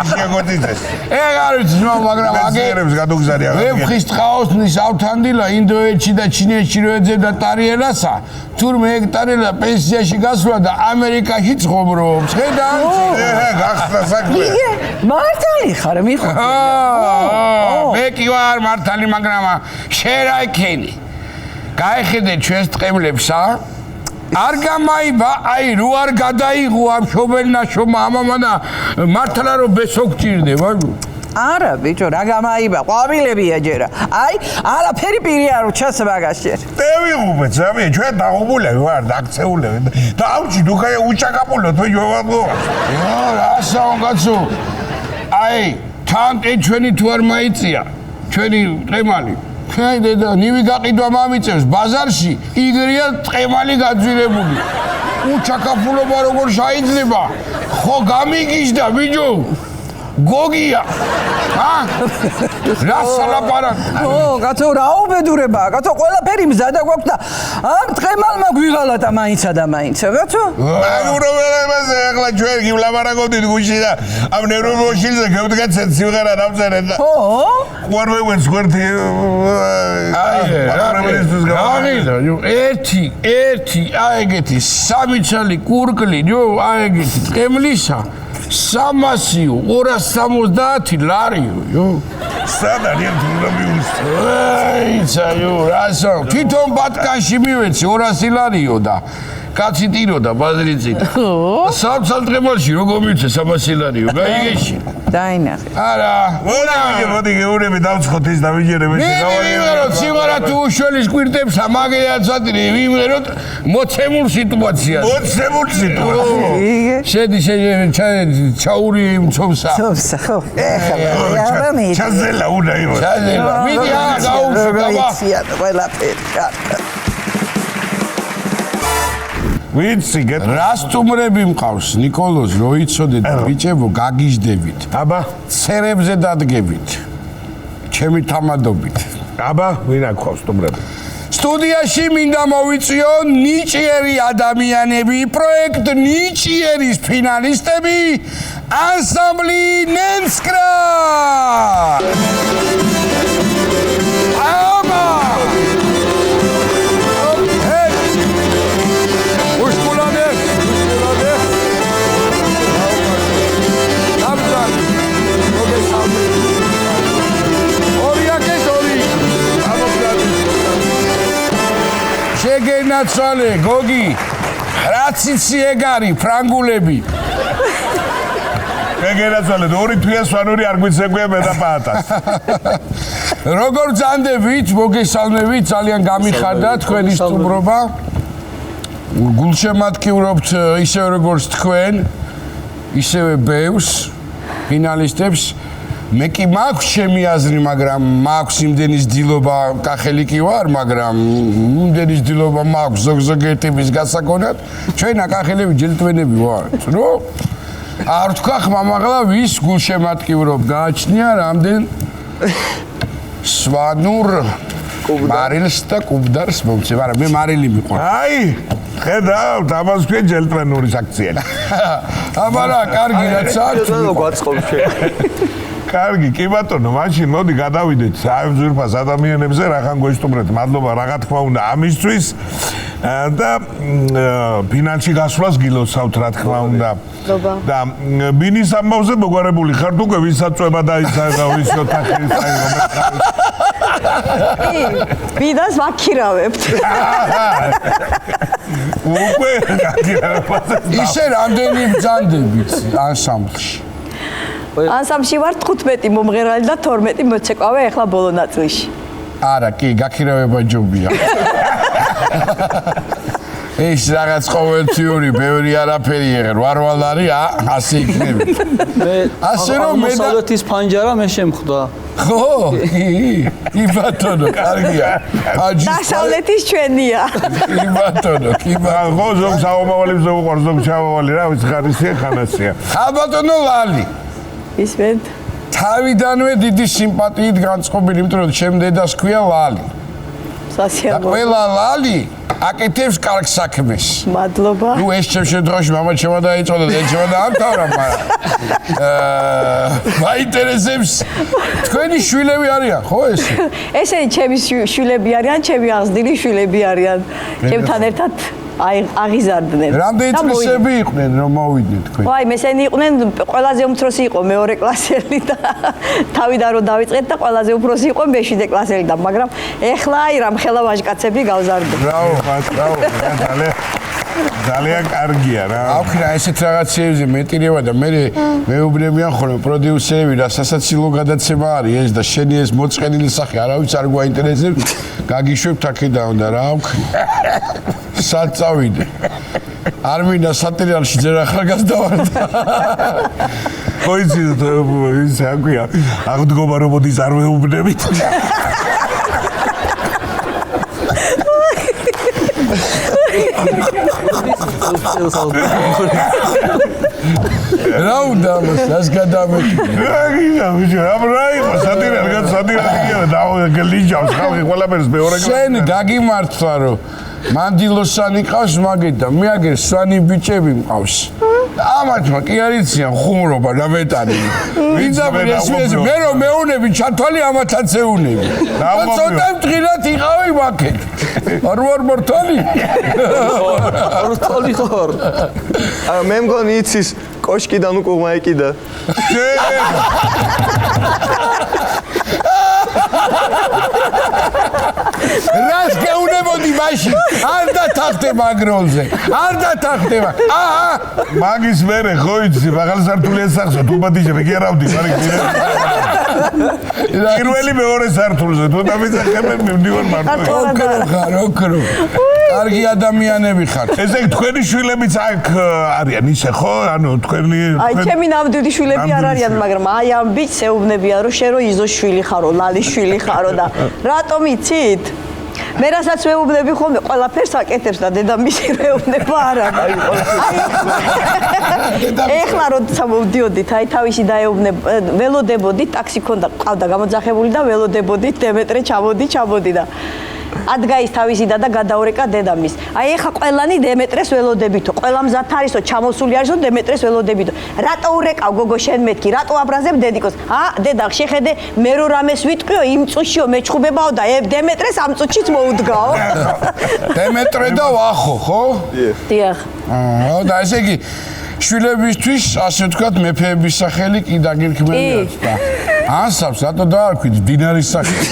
შეგოთიდეს ეგ არის მაგრამ აგერებს გადუგზარია ვეფხის ტყაოსნის ავთანდილა ინდოეთში და ჩინეთში რო ეძებდა ტარიელასა თურმე ეგ ტარიელა პენსიაში გასვლა და ამერიკაში ცხოვრობს ხედავ გახსნა საქმე იგე მართალი ხარ მიხო მე კი ვარ მართალი მაგრამ შენ რა იქენი გაიხედე ჩვენს ტყებლებსა არ გამაიბა აი რო არ გადაიღო ამ შობელნაშომა ამამა და მართლა რომ ბესო გჭირდება არა ბიჭო რა გამაიბა ყვავილებია ჯერა აი არაფერი პირი არ უჩას მაგას ჯერ დევიღუბე ზამე ჩვენ დაღობულები ვარ დაქცეულები და ავჭი დუქა უჩაკაპულო თუ ჯოვაბო რასაო კაცო აი თან ჩვენი თუ არ მაიწია ჩვენი ტყემალი ჩვენ დედა ნივი გაყიდვა მამიწევს ბაზარში იგრია ტყემალი გაძვირებული უჩაკაფულობა როგორ შეიძლება ხო გამიგიჟდა ბიჭო გოგია რა სალაპარაკ კაცო რა უბედურება კაცო ყველაფერი მზადა გვაქვს და ამ ტყემალმა გვიღალატა მაინცა და მაინცა კაცო აგურობელებზე ახლა ჩვენ გივლაპარაკობდით გუშინ და ამ ნევრომოშილზე გევდგაცეთ სიმღერა დავწერეთ და ხო ყوار მეგვენს გვერდი ერთი აეგეთი სამი ცალი კურკლი აეგეთი ტყემლისა 300-იო, 270 ლარიო. სადარიან თუნდა მიულის. ეიცაიო, რასო, თვითონ ბატკანში მივეცი 200 ლარიო და კაცი ტიროდა ბაზრიცით. სამსალტყემოში როგორ მივცე 300 ლარიო, გაიგეში. დაინახე. არა. მოდი გეურები დავცხოთ ის და ვიჯერებ ეს ვიმეროთ სიმარა თუ უშველის კვირტებს ამაგეაცადრე ვიმეროთ მოცემულ სიტუაციას. მოცემულ სიტუაციას. შედი ჩაური მცოვსა. ცოვსა, ხო. ეხლა მე ჩაზელა უნდა იყოს. ჩაზელა. მიდი გაუშვი როგორიცია ყველაფერი. ვიცი გეტ რა სტუმრები მყავს ნიკოლოზ რო იცოდეთ ბიჭებო გაგიჟდებით აბა ცერებზე დადგებით ჩემი თამადობით აბა ვინ აქვს სტუმრები სტუდიაში მინდა მოვიწიო ნიჭიერი ადამიანები პროექტ ნიჭიერის ფინალისტები ანსამბლი ნენსკრა აბა შეგენაცვალე გოგი რაც იცი ეგ არის ფრანგულები შეგენაცვალე ორი თვია სვანური არ გვიცეკვია მე და პაატას როგორ ძანდებით მოგესალმებით ძალიან გამიხარდა თქვენი სტუმრობა გულშემატკივრობთ ისევ როგორც თქვენ ისევე ბევს ფინალისტებს მე კი მაქვს ჩემი აზრი, მაგრამ მაქვს იმდენის დილობა, კახელი კი ვარ, მაგრამ იმდენის დილობა მაქვს ზოგ-ზოგიერთების გასაგონად. ჩვენ აკახელები ჯელტვენები ვართ, რო? არ თქვა ხმამაღლა ვის გულშემატკივრობ გააჩნია რამდენ სვანურ მარილს და კუბდარს მომცე, მაგრამ მე მარილი მიყვარს. აი, ხედავთ, ამას ქვია ჯელტვენურის აქცია. აბა რა, კარგი რაც აქვს. გვაწყობს შე. კარგი, კი ბატონო, მაშინ მოდი გადავიდეთ საერთაშორისო ადამიანებზე, რახან გვესტუმრეთ. მადლობა, რა თქმა უნდა, ამისთვის და ფინანსი გასვლას გილოცავთ, რა თქმა უნდა. და ბინის ამბავზე მოგვარებული ხართ უკვე ვისაც წვება დაიცადა, ვის ოთახის აი ბინას ვაქირავებთ. უკვე გაქირავებაზე. ისე რამდენი ბრძანდებით ანსამბლში? ანსამბლში ვარ 15 მომღერალი და 12 მოცეკვავე ახლა ბოლო ნაწილში. არა, კი, გაქირავება ჯობია. ეს რაღაც ყოველთვიური, ბევრი არაფერი եղერ, ვარვალ არის, ასე იქნება. ასე რომ მე და მოსავლეთის ფანჯარა მე შემხვდა. ხო, კი ბატონო, კარგია. დასავლეთის ჩვენია. კი ბატონო, კი ბატონო. ხო, ზოგ საომავალი ზოუყარ, ზოგ ჩავავალი რა, ვიცი ხარისია, ხანასია. ხა ბატონო ლალი. ისმენთ. თავიდანვე დიდი სიმპათიით განწყობილი, იმიტომ რომ ჩემ დედას ქვია ლალი. და სასიამოვნო. ყველა ლალი აკეთებს კარგ საქმეს. მადლობა. ნუ ეს ჩემ შემთხვევაში მამა ჩემო დაიწოდა და ჩემო დაამთავრა, მაგრამ მაინტერესებს თქვენი შვილები არიან, ხო ეს? ესენი ჩემი შვილები არიან, ჩემი აღზრდილი შვილები არიან. ჩემთან ერთად აღიზარდნენ. რამდენი წლისები იყვნენ რომ მოვიდნენ თქვენ? ვაი, მესენი იყვნენ, ყველაზე უმცროსი იყო მეორე კლასელი და თავიდან რომ დავიწყეთ და ყველაზე უფროსი იყო მეშვიდე კლასელიდან, მაგრამ ეხლა აი რამხელა ვაჟკაცები გავზარდნენ. ბრავო, ბრავო, ძალიან კარგია რა. აუქი რა ესეთ რაღაცეებზე მეტირება და მე მეუბნებიან ხოლმე პროდიუსერები რა სასაცილო გადაცემა არის ეს და შენი ეს მოწყენილი სახე არავის არ გვაინტერესებს გაგიშვებთ აქედან და რა აუქი სად წავიდე არ მინდა სატერიალში ჯერ ახალგაზრდა ვარ ხო იცი ის აკვია აღდგომა რომ მოდის არ მეუბნებით რა უნდა მას გადამეკიდე რა იყო სატირალია და გლიჯავს ხალხი ყველაფერს მეორე შენ გაგიმართლა რომ მანდილოსანი ყავს მაგეთ და მე აგერ სვანი ბიჭები მყავს ამათმა კი არიციან ხუმრობა და მეტანი ვინდა მე რომ მეუნები ჩათვალი ამათაც ეუნები და ცოტა მტყილად იყავი მაგეთ არ ვარ მართალი ორთოლი ხარ. მე მგონი იცის კოშკიდან უკუღმა ეკიდა. რას გეუნებოდი მაშინ? არ დათანხმდება აგროლზე. არ დათანხმდება. აჰა, მაგის მერე ხო იცი, მაღალ სართული ესახსო, თუ ბადიჟები კი არავდი, მაგრამ პირველი მეორე სართულზე, თუ დამეცახებენ მივდივარ მარტო. ოქრო. კარგი ადამიანები ხართ. ესე იგი თქვენი შვილებიც აქ არიან ისე ხო? ანუ თქვენი აი ჩემი ნამდვილი შვილები არ არიან, მაგრამ აი ამ ბიჭს ეუბნებიან, რომ შენ რო იზოს შვილი ხარო, ლალის შვილი ხარო და რატომ იცით? მე რასაც მეუბნები ხოლმე ყველაფერს აკეთებს და დედამისი მეუბნება არა. ეხლა როცა მოვდიოდით, აი თავისი დაეუბნება, ველოდებოდით, ტაქსი ქონდა, ყავდა გამოძახებული და ველოდებოდით, დემეტრე ჩამოდი და ადგა ის თავისი და გადაურეკა დედამის. აი ეხა ყველანი დემეტრეს ველოდებითო, ყველა მზად არისო, ჩამოსული არისო დემეტრეს ველოდებითო. რატო ურეკავ გოგო შენ მეთქი, რატო აბრაზებ დედიკოს? დედა შეხედე მე რო რამეს ვიტყვიო, იმ წუთშიო მეჩხუბებაო და დემეტრეს ამ წუთშიც მოუდგაო. დემეტრე და ვახო, ხო? დიახ. და ესე იგი შვილებისთვის ასე ვთქვათ მეფეების სახელი კი დაგირქმევიათ და ანსამს რატო დაარქვით დინარის სახელი?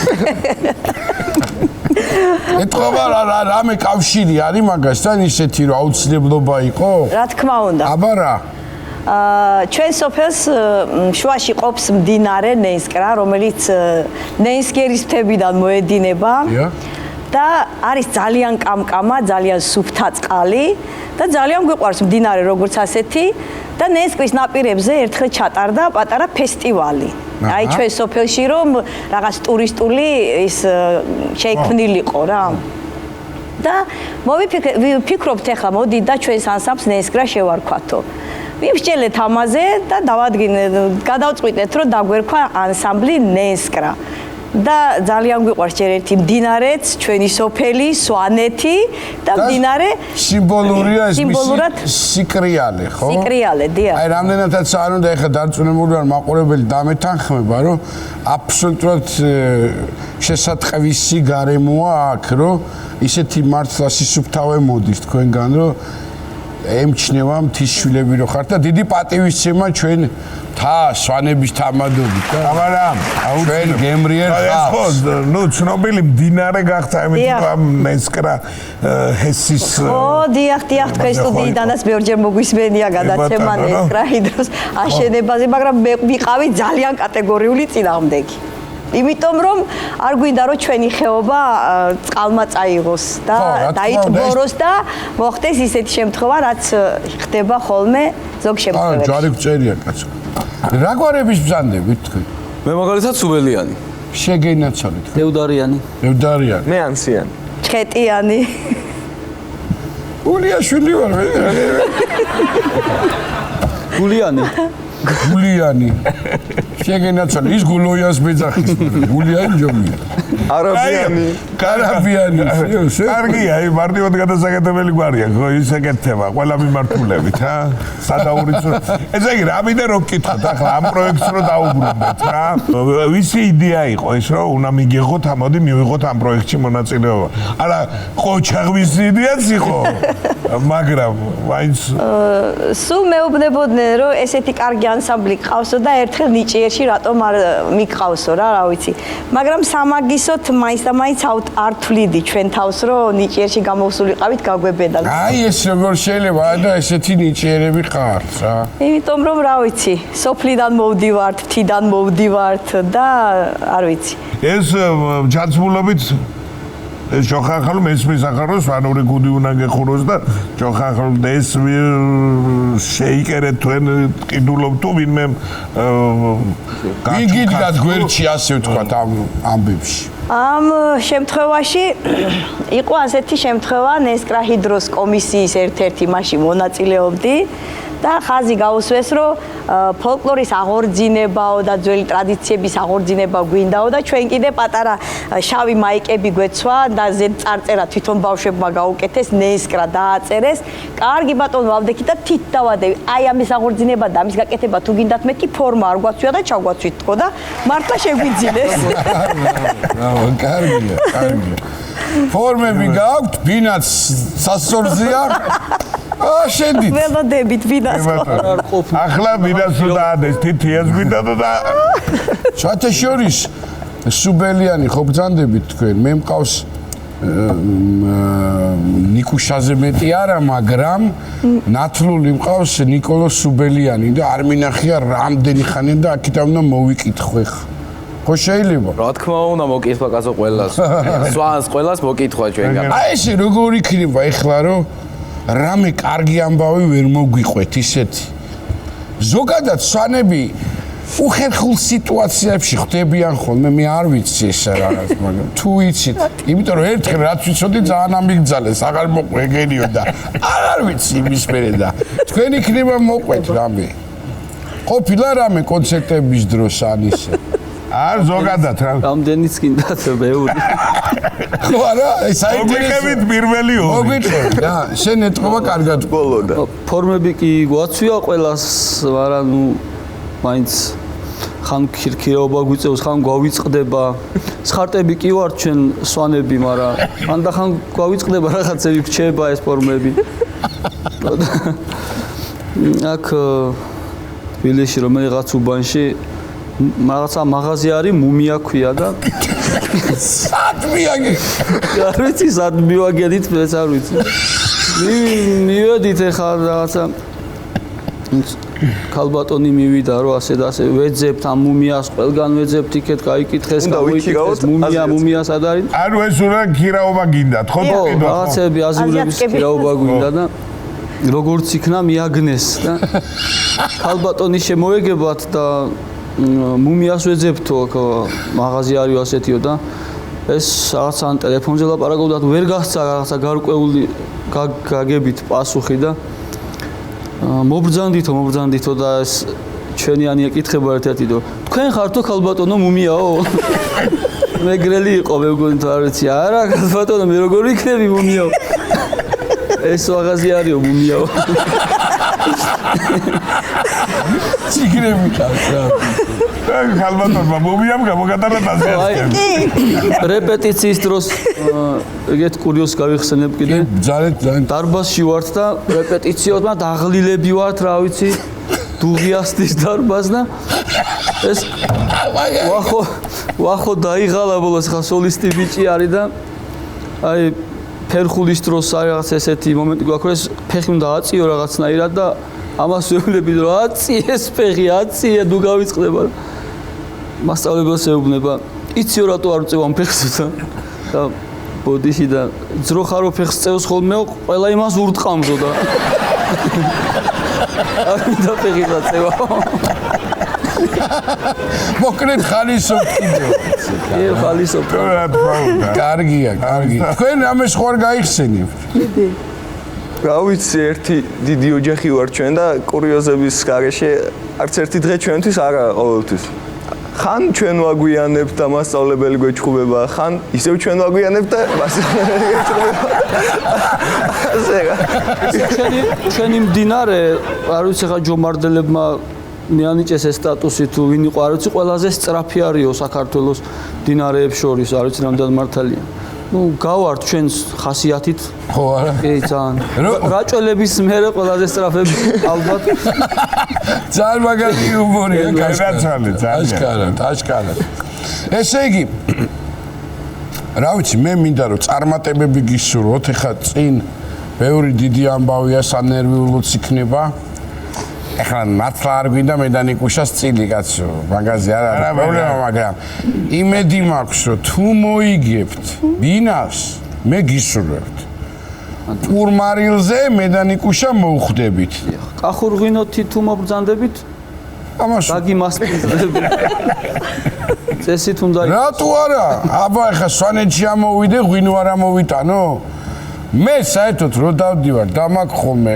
ეთქობა რამე კავშირი არის მაგასთან ისეთი რომ აუცილებლობა იყო? რა თქმა უნდა. აბა რა? ჩვენ სოფელს შუაში ყოფს მდინარე ნენსკრა, რომელიც ნენსკერის მთებიდან მოედინება. და არის ძალიან კამკამა, ძალიან სუფთა წყალი და ძალიან გვიყვარს მდინარე როგორც ასეთი და ნენსკრის ნაპირებზე ერთხელ ჩატარდა პატარა ფესტივალი. აი ჩვენ სოფელში რომ რაღაც ტურისტული ის შეიქმნილიყო რა. და მოვიფიქრობთ ახლა მოდი და ჩვენს ანსამბლს ნენსკრა შევარქვათო. მივსჯელეთ ამაზე და გადავწყვიტეთ რომ დაგვერქვა ანსამბლი ნენსკრა. და ძალიან გვიყვარს ჯერ ერთი მდინარეც, ჩვენი სოფელი, სვანეთი და მდინარე სიმბოლურია ეს მისი სიკრიალე, ხო? სიკრიალე, დიახ. აი რამდენადაც არ უნდა ეხა დარწმუნებული ვარ მაყურებელი დამეთანხმება, რომ აბსოლუტურად შესატყვისი გარემოა აქ, რომ ისეთი მართლა სისუფთავე მოდის თქვენგან, რომ ემჩნევა მთის შვილები რო ხართ და დიდი პატივისცემა ჩვენ სვანების თამადობით და მაგრამ ჩვენ გემრიერ ხალხს. ხო, ნუ ცნობილი მდინარე გახდა ამიტომ ამ ნენსკრა ჰესის ო, დიახ, თქვენ სტუდიიდანაც ბევრჯერ მოგვისმენია გადაცემა ნენსკრა ჰიდროს აშენებაზე, მაგრამ მე ვიყავი ძალიან კატეგორიული წინააღმდეგი. იმიტომ რომ არ გვინდა რომ ჩვენი ხეობა წყალმა წაიღოს და დაიტბოროს და მოხდეს ისეთი შემთხვევა, რაც ხდება ხოლმე ზოგ შემთხვევაში. ჯარი გწერია კაცო. რა გვარების ბრძანდებით თქვენ? მე მაგალითად სუბელიანი. შეგენაცვალეთ. დევდარიანი. მე ანსიანი. ჩხეტიანი. გულიაშვილი ვარ მე. გულიანი. შეგენაცვალე ის გულოიანს მეძახის. გულიანი ჯომია. არაბიანი. კარაბიანი. კარგია, აი მარტივად გადასაკეთებელი გვარია, ხო ის ეკეთება ყველა მიმართულებით, რა. სადაურიც. ესე იგი, რა მინდა რომ გკითხოთ ახლა ამ პროექტს რომ დაუბრუნდეთ, რა. ვისი იდეა იყო ეს, რომ უნდა მიგიღოთ, ამოდი მივიღოთ ამ პროექტში მონაწილეობა. არა, ყოჩაღვის იდეაც იყო. მაგრამ მაინც სულ მეუბნებოდნენ, რომ ესეთი კარგი ანსამბლი ყავსო და ერთხელ ნიჭიერში რატომ არ მიყავსო რა ვიცი. მაგრამ სამაგისოთ მაინც და მაინც არ თვლიდი ჩვენ თავს, რომ ნიჭიერში გამოვსულიყავით გაგვებედან. აი ეს როგორ შეიძლება და ესეთი ნიჭიერები ხართ რა. იმიტომ რომ რა ვიცი, სოფლიდან მოვდივართ, მთიდან მოვდივართ და არ ვიცი. ეს ჯანმრთელობით ეს ჯოხანხალო მესმის ახაროს ვანური გუდი უნდა გეხუროს და ჯოხანხალო ეს შეიკერეთ თქვენ ყიდულობ თუ ვინმე გიგიდგათ გვერდში ასე ვთქვათ ამ ამბებში. ამ შემთხვევაში იყო ასეთი შემთხვევა ნენსკრა ჰიდროს კომისიის ერთ-ერთი მაშინ მონაწილეობდი და ხაზი გაუსვეს, რომ ფოლკლორის აღორძინებაო და ძველი ტრადიციების აღორძინება გვინდაო და ჩვენ კიდე პატარა შავი მაიკები გვეცვა და ზედ წარწერა თვითონ ბავშვებმა გაუკეთეს, ნენსკრა დააწერეს. კარგი ბატონო, ავდექი და თით დავადები. აი ამის აღორძინება და ამის გაკეთება თუ გინდათ მეთქი ფორმა არ გვაცვია და ჩაგვაცვით თქო და მართლა შეგვიძინეს. კარგია. ფორმები გაქვთ, ბინაც სასწორზია. შედით. ველოდებით ვინასკო. ახლა ვინას დაადეს თითიას გვინდა და სათა შორის სუბელიანი ხო ბრძანდებით თქვენ მე მყავს ნიკუშაზე მეტი არა მაგრამ ნათლული მყავს ნიკოლოს სუბელიანი და არ მინახია რამდენი ხანია და აქეთ უნდა მოვიკითხო ხა ხო შეიძლება რა თქმა უნდა მოკითხვა კაცო ყველას სვანს ყველას მოკითხვა ჩვენგან აი ესე როგორ იქნება ეხლა რომ რამე კარგი ამბავი ვერ მოგვიყვეთ ისეთი ზოგადად სვანები უხერხულ სიტუაციებში ხდებიან ხოლმე მე არ ვიცი ეს რაღაც მაგრამ თუ იცით იმიტომ რომ ერთხელ რაც ვიცოდი ძალიან ამიგძალეს აღარ მოყვეგენიო და აღარ ვიცი იმის მერე და თქვენ იქნება მოყვეთ რამე ყოფილა რამე კონცერტების დროს ან ისე არ ზოგადად რა რამდენიც გინდათ ბევრი ხო არა მოგიყევით პირველი ორი მოგიტყვი და შენ ეთყობა კარგად ბოლოდა ფორმები კი გვაცვია ყველას მაგრამ ნუ მაინც ხან ქირქირაობა გვიწევს ხან გვავიწყდება სხარტები კი ვარ ჩვენ სვანები მაგრამ ხან და ხან გვავიწყდება რაღაცები რჩება ეს ფორმები აქ თბილისში რომელიღაც უბანში რაღაცა მაღაზია არის მუმია ქვია და სად მიაგე არ ვიცი სად მივაგედით მეც არ ვიცი მივედით ეხლა რაღაცა ქალბატონი მივიდა რომ ასე და ასე ვეძებთ ამ მუმიას ყველგან ვეძებთ იქეთ გაიკითხეს გაიკითხეს მუმია სად არის ანუ ეს უნდა ქირაობა გინდათ ხო რაღაცები აზიურების ქირაობა გვინდა და როგორც იქნა მიაგნეს და ქალბატონი შემოეგებათ და მუმიას ვეძებთო აქ მაღაზია არის ასეთიო და ეს რაღაცა ან ტელეფონზე ლაპარაკობდათ ვერ გასცა რაღაცა გარკვეული გაგებით პასუხი და მობრძანდითო და ეს ჩვენიანი ეკითხება ერთ-ერთი და თქვენ ხართო ქალბატონო მუმიაო მეგრელი იყო მე მგონი თუ არ ვიცი არა ქალბატონო მე როგორ იქნები მუმიაო ეს მაღაზია არისო მუმიაო ციგრები ყავს რა ქალბატონმა მუმიამ გამოგატარა დაზიანება რეპეტიციის დროს ეგეთ კურიოზს გავიხსენებ კიდე ძალიან დარბაზში ვართ და რეპეტიციოდმა დაღლილები ვართ რა ვიცი დუღიასტის დარბაზ და ეს ვახო დაიღალა ბოლოს ხა სოლისტი ბიჭი არის და აი ფერხულის დროს არის რაღაც ესეთი მომენტი გვაქვს ეს ფეხი უნდა აწიო რაღაცნაირად და ამას ვეუბნები რომ აწიეს ფეხი აწიე თუ გავიწყდება მასწავლებელს ეუბნება იცი რატო არ წევ ამ ფეხს და ბოდიში და ძროხარო ფეხს წევს ხოლმე ყველა იმას ურტყამზო და არ მინდა ფეხი დაწევა მოკლედ ხალისობ კიდე ხალისობ კარგია თქვენ ამას ხوار გაიხსენებთ რა ვიცი ერთი დიდი ოჯახი ვარ ჩვენ და კურიოზების გარეშე არც ერთი დღე ჩვენთვის არა ყოველთვის ხან ჩვენ ვაგვიანებთ და მასწავლებელი გვეჩხუბება ხან ისევ ჩვენ ვაგვიანებთ და მასწავლებელი გვეჩხუბება ჩვენი მდინარე არ ვიცი ხა ჯომარდელებმა მიანიჭეს ეს სტატუსი თუ ვინ იყო არ ვიცი ყველაზე სწრაფი არისო საქართველოს მდინარეებს შორის არ ვიცი რამდენი მართალია ну გავართ ჩვენს ხასიათით ხო არა კი ძალიან რაჭველების მერე ყველაზე სწრაფები ალბათ ძალიან მაგარი იუმორია გაიცალე ძალიან აშკარად ესე იგი რა ვიცი მე მინდა რომ წარმატებები გისურვოთ ეხლა წინ ბევრი დიდი ამბავია სანერვიულოც იქნება ეხლა ნაცლა არ გვინდა მე და ნიკუშას წილი კაცო მაგაზე არ არის პრობლემა მაგრამ იმედი მაქვს რომ თუ მოიგებთ ბინას მე გისურვებთ პურმარილზე მე და ნიკუშა მოვხვდებით კახურღვინოთი თუ მობრძანდებით ამას დაგიმასპინძლები წესით უნდა რატო არა აბა ეხლა სვანეთში ამოვიდე ღვინო არ ამოვიტანო მე საერთოდ რო დავდივარ დამაკ ხოლმე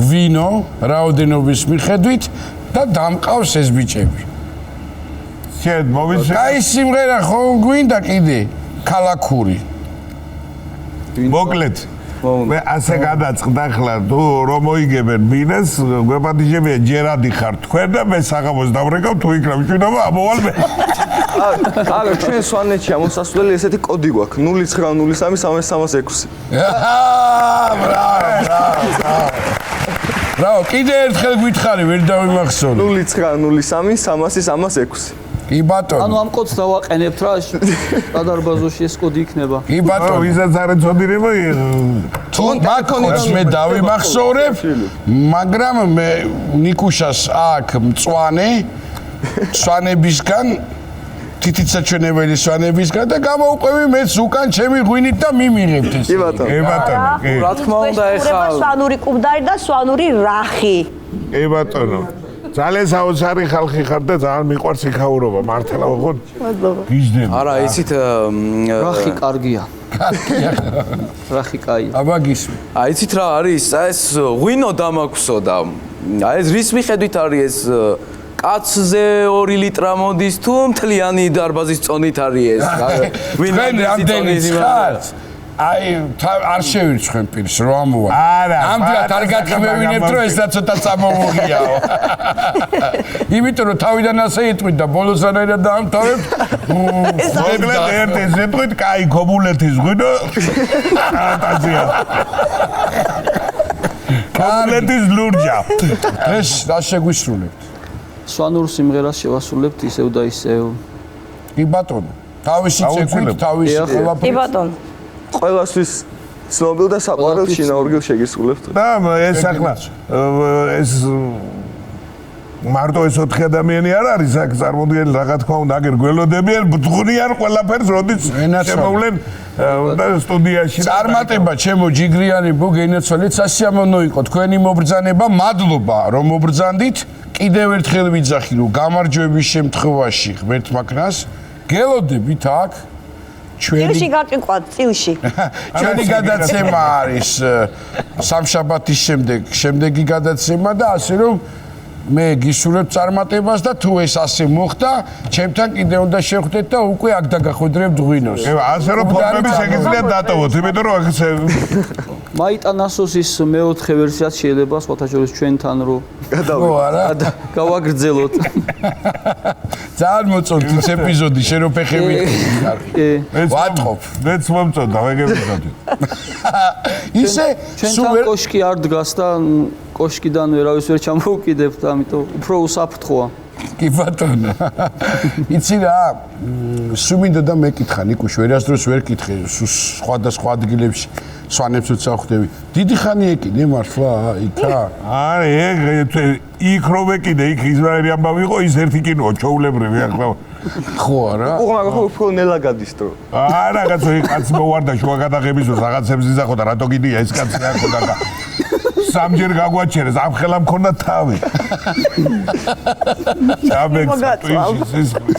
ღვინო რაოდენობის მიხედვით და დამყავს ეს ბიჭები შედ მოვიცე აი სიმღერა ხო გვინდა კიდე ქალაქური მოკლედ მე ასე გადაწყდა ხლა თუ რომ მოიგებენ მინეს გვეპატიჟებია ჯერადი ხარ თქვენ და მე საღამოს დავრეკავ თუ იქ რა მშვიდობა ამოვალ მე არა ჩვენ სვანეთში ამოსასვლელი ესეთი კოდი გვაქვს 09033306 ბრავო კიდე ერთხელ გითხარი ვერ დავიმახსოვრე 09033306 კი ბატონო ანუ ამ კოდს დავაყენებთ რა სადარბაზოში ეს კოდი იქნება კი ბატონო ვისაც არ ეწოდინება თუ მაგონიც მე დავიმახსოვრებ მაგრამ მე ნიკუშას აქ მწვანე სვანებისგან თითიცაჩვენებელი სვანებისგან და გამოვყვევი მეც უკან ჩემი ღვინით და მიმიღებთ ეს კი ბატონო კი ბატონო კი რა თქმა უნდა ეხა სვანური კუბდარი და სვანური რახი კი ბატონო ძალიან საოცარი ხალხი ხარ და ძალიან მიყვარს იქაურობა მართლა ხო გიждები არა იცით რახი კარგია რახი კაი აბა გისმე იცით რა არის ეს ღვინო დამაქვსო და ეს რის მიხედვით არის ეს კაცზე 2 ლიტრა მოდის თუ მთლიანი დარბაზის წონით არის ეს ვინ რამდენი ხარ აი არ შევირჩხენ პირს რომ ამოვა არა ამდღა არ გათქმევინებთ რომ ესა ცოტა წამოვუღიაო იმიტომ რომ თავიდან ასე იტყვით და ბოლოს რანაირად დაამთავრებთ მოკლედ ერთ ეტყვით კაი ქობულეთის ღვინო ფანტაზია ქობულეთის ლურჯა ეს რა შეგვისრულებთ სვანურ სიმღერას შევასრულებთ ისევ და ისევ კი ბატონო თავისი ცეკვით თავისი ყველაფერი კი ბატონო ყველასთვის ცნობილ და საყვარელ შინაურგილ შეგისრულებთ და ეს ახლა ეს მარტო ეს 4 ადამიანი არ არის აქ წარმოდგენილი რა თქმა უნდა აგერ გველოდებიან ბძღვნიან ყველაფერს როდის შემოვლენ და სტუდიაში წარმატება ჩემო ჯიგრიანი ბოგენაცვალეთ სასიამოვნო იყო თქვენი მობრძანება მადლობა რომ მობრძანდით კიდევ ერთხელ ვიძახი რომ გამარჯვების შემთხვევაში ღმერთმა ქნას გელოდებით აქ წილში გაკიყვათ წილში ჩვენი გადაცემა არის სამშაბათის შემდეგი გადაცემა და ასე რომ მე გისურვებ წარმატებას და თუ ეს ასე მოხდა ჩემთან კიდე უნდა შევხვდეთ და უკვე აქ დაგახვედრებთ ღვინოს ასე რომ ფორმები შეგიძლიათ დატოვოთ იმიტომ რომ აქ მაიტანასოსის მეოთხე ვერსიაც შეიძლება სხვათა შორის ჩვენთან რო გავაგრძელოთ ძალიან მოწონთ ეს ეპიზოდი შენ რო ფეხები ვატყობ მეც მომწონდა ეგ ეპიზოდი ისე ჩვენთან კოშკი არ დგას და კოშკიდან ვერავის ვერ ჩამოვკიდებთ ამიტომ უფრო უსაფრთხოა კი ბატონო იცი რა სუმინდა და მეკითხა ნიკუშ ვერასდროს ვერ კითხე სხვადასხვა ადგილებში სვანებს უცა ხვდები დიდი ხანი ეკიდე მართლა იქა არა ეგ იქ რომ ეკიდე იქ ისრაელი ამბავი იყო ის ერთი კინოა ჩოულებრივი ახლა ხო არა ხო ნელა გადის დრო არა კაცო იქ კაც მოვარდა შუა გადაღების დროს რაღაცებს იზახო და რატო კიდია ეს კაცი ახო და სამჯერ გაგვაჩერეს ამ ხელა მქონდა თავი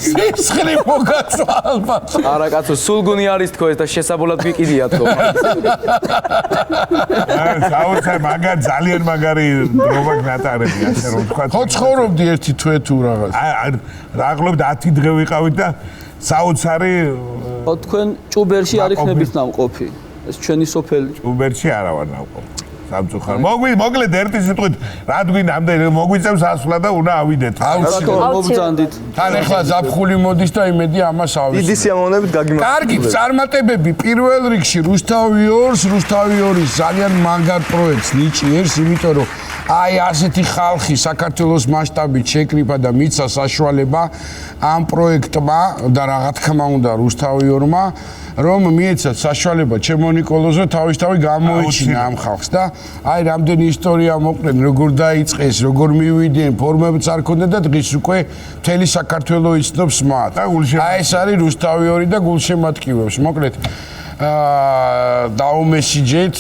სისხლი მოგაცვალ არა კაცო სულგუნი არის თქო ეს და შესაბოლად გიყიდია თქო საოცარ მაგარ ძალიან მაგარი დრომა გატარები ასე რომ თქვა ხო ცხოვრობდი ერთი თვე თუ რაღაც რა გლობ 10 დღე ვიყავით და საოცარი თქვენ ჭუბერში არ იქნებით ნამყოფი ეს ჩვენი სოფელი ჭუბერში არა ვარ ნამყოფი სამწუხარ მოკლედ ერთი სიტყვით რა გვინდა ამდენი მოგვიწევს ასვლა და უნდა ავიდეთ მობრძანდით თან ახლა ზაფხული მოდის და იმედი ამას ავიდეთ დიდი სიამოვნებით გაგიმართლეთ კარგი წარმატებები პირველ რიგში რუსთავი 2-ის ძალიან მაგარ პროექტს ნიჭიერს იმიტომ რომ აი ასეთი ხალხი საქართველოს მასშტაბით შეკრიბა და მიცა საშუალება ამ პროექტმა და რა თქმა უნდა რუსთავი 2-მა რომ მიეცათ საშუალება ჩემო ნიკოლოზო თავისთავად გამოიჩინა ამ ხალხს და აი რამდენი ისტორია მოყრენ როგორ დაიწყეს როგორ მივიდნენ ფორმებიც არ ქონდა და დღეს უკვე მთელი საქართველოს იცნობს მათ აი ეს არის რუსთავი 2 და გულშემატკივრებს მოკლედ დაუმესიჯეთ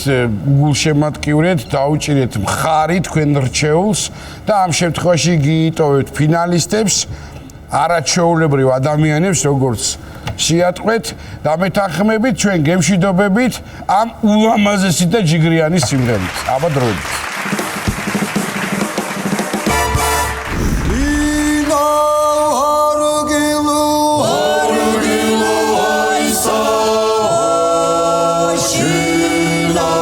გულშემატკივრეთ დაუჭირეთ მხარი თქვენ რჩეულს და ამ შემთხვევაში გიიტოვებთ ფინალისტებს არაჩვეულებრივ ადამიანებს როგორც შეატყვეთ და მეთანხმებით ჩვენ გემშვიდობებით ამ ულამაზესი და ჯიგრიანი სიმღერით. აბა დროებით. Shino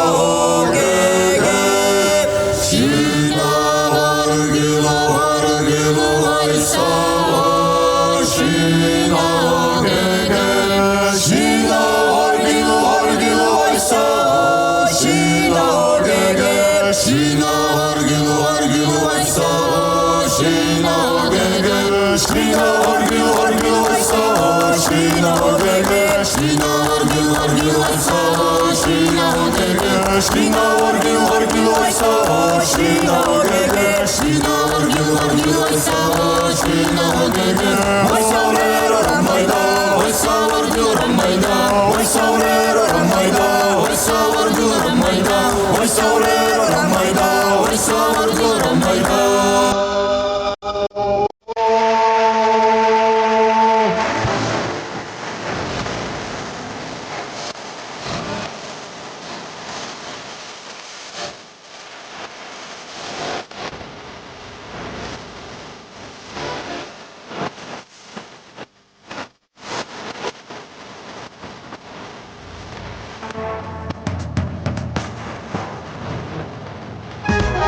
Shina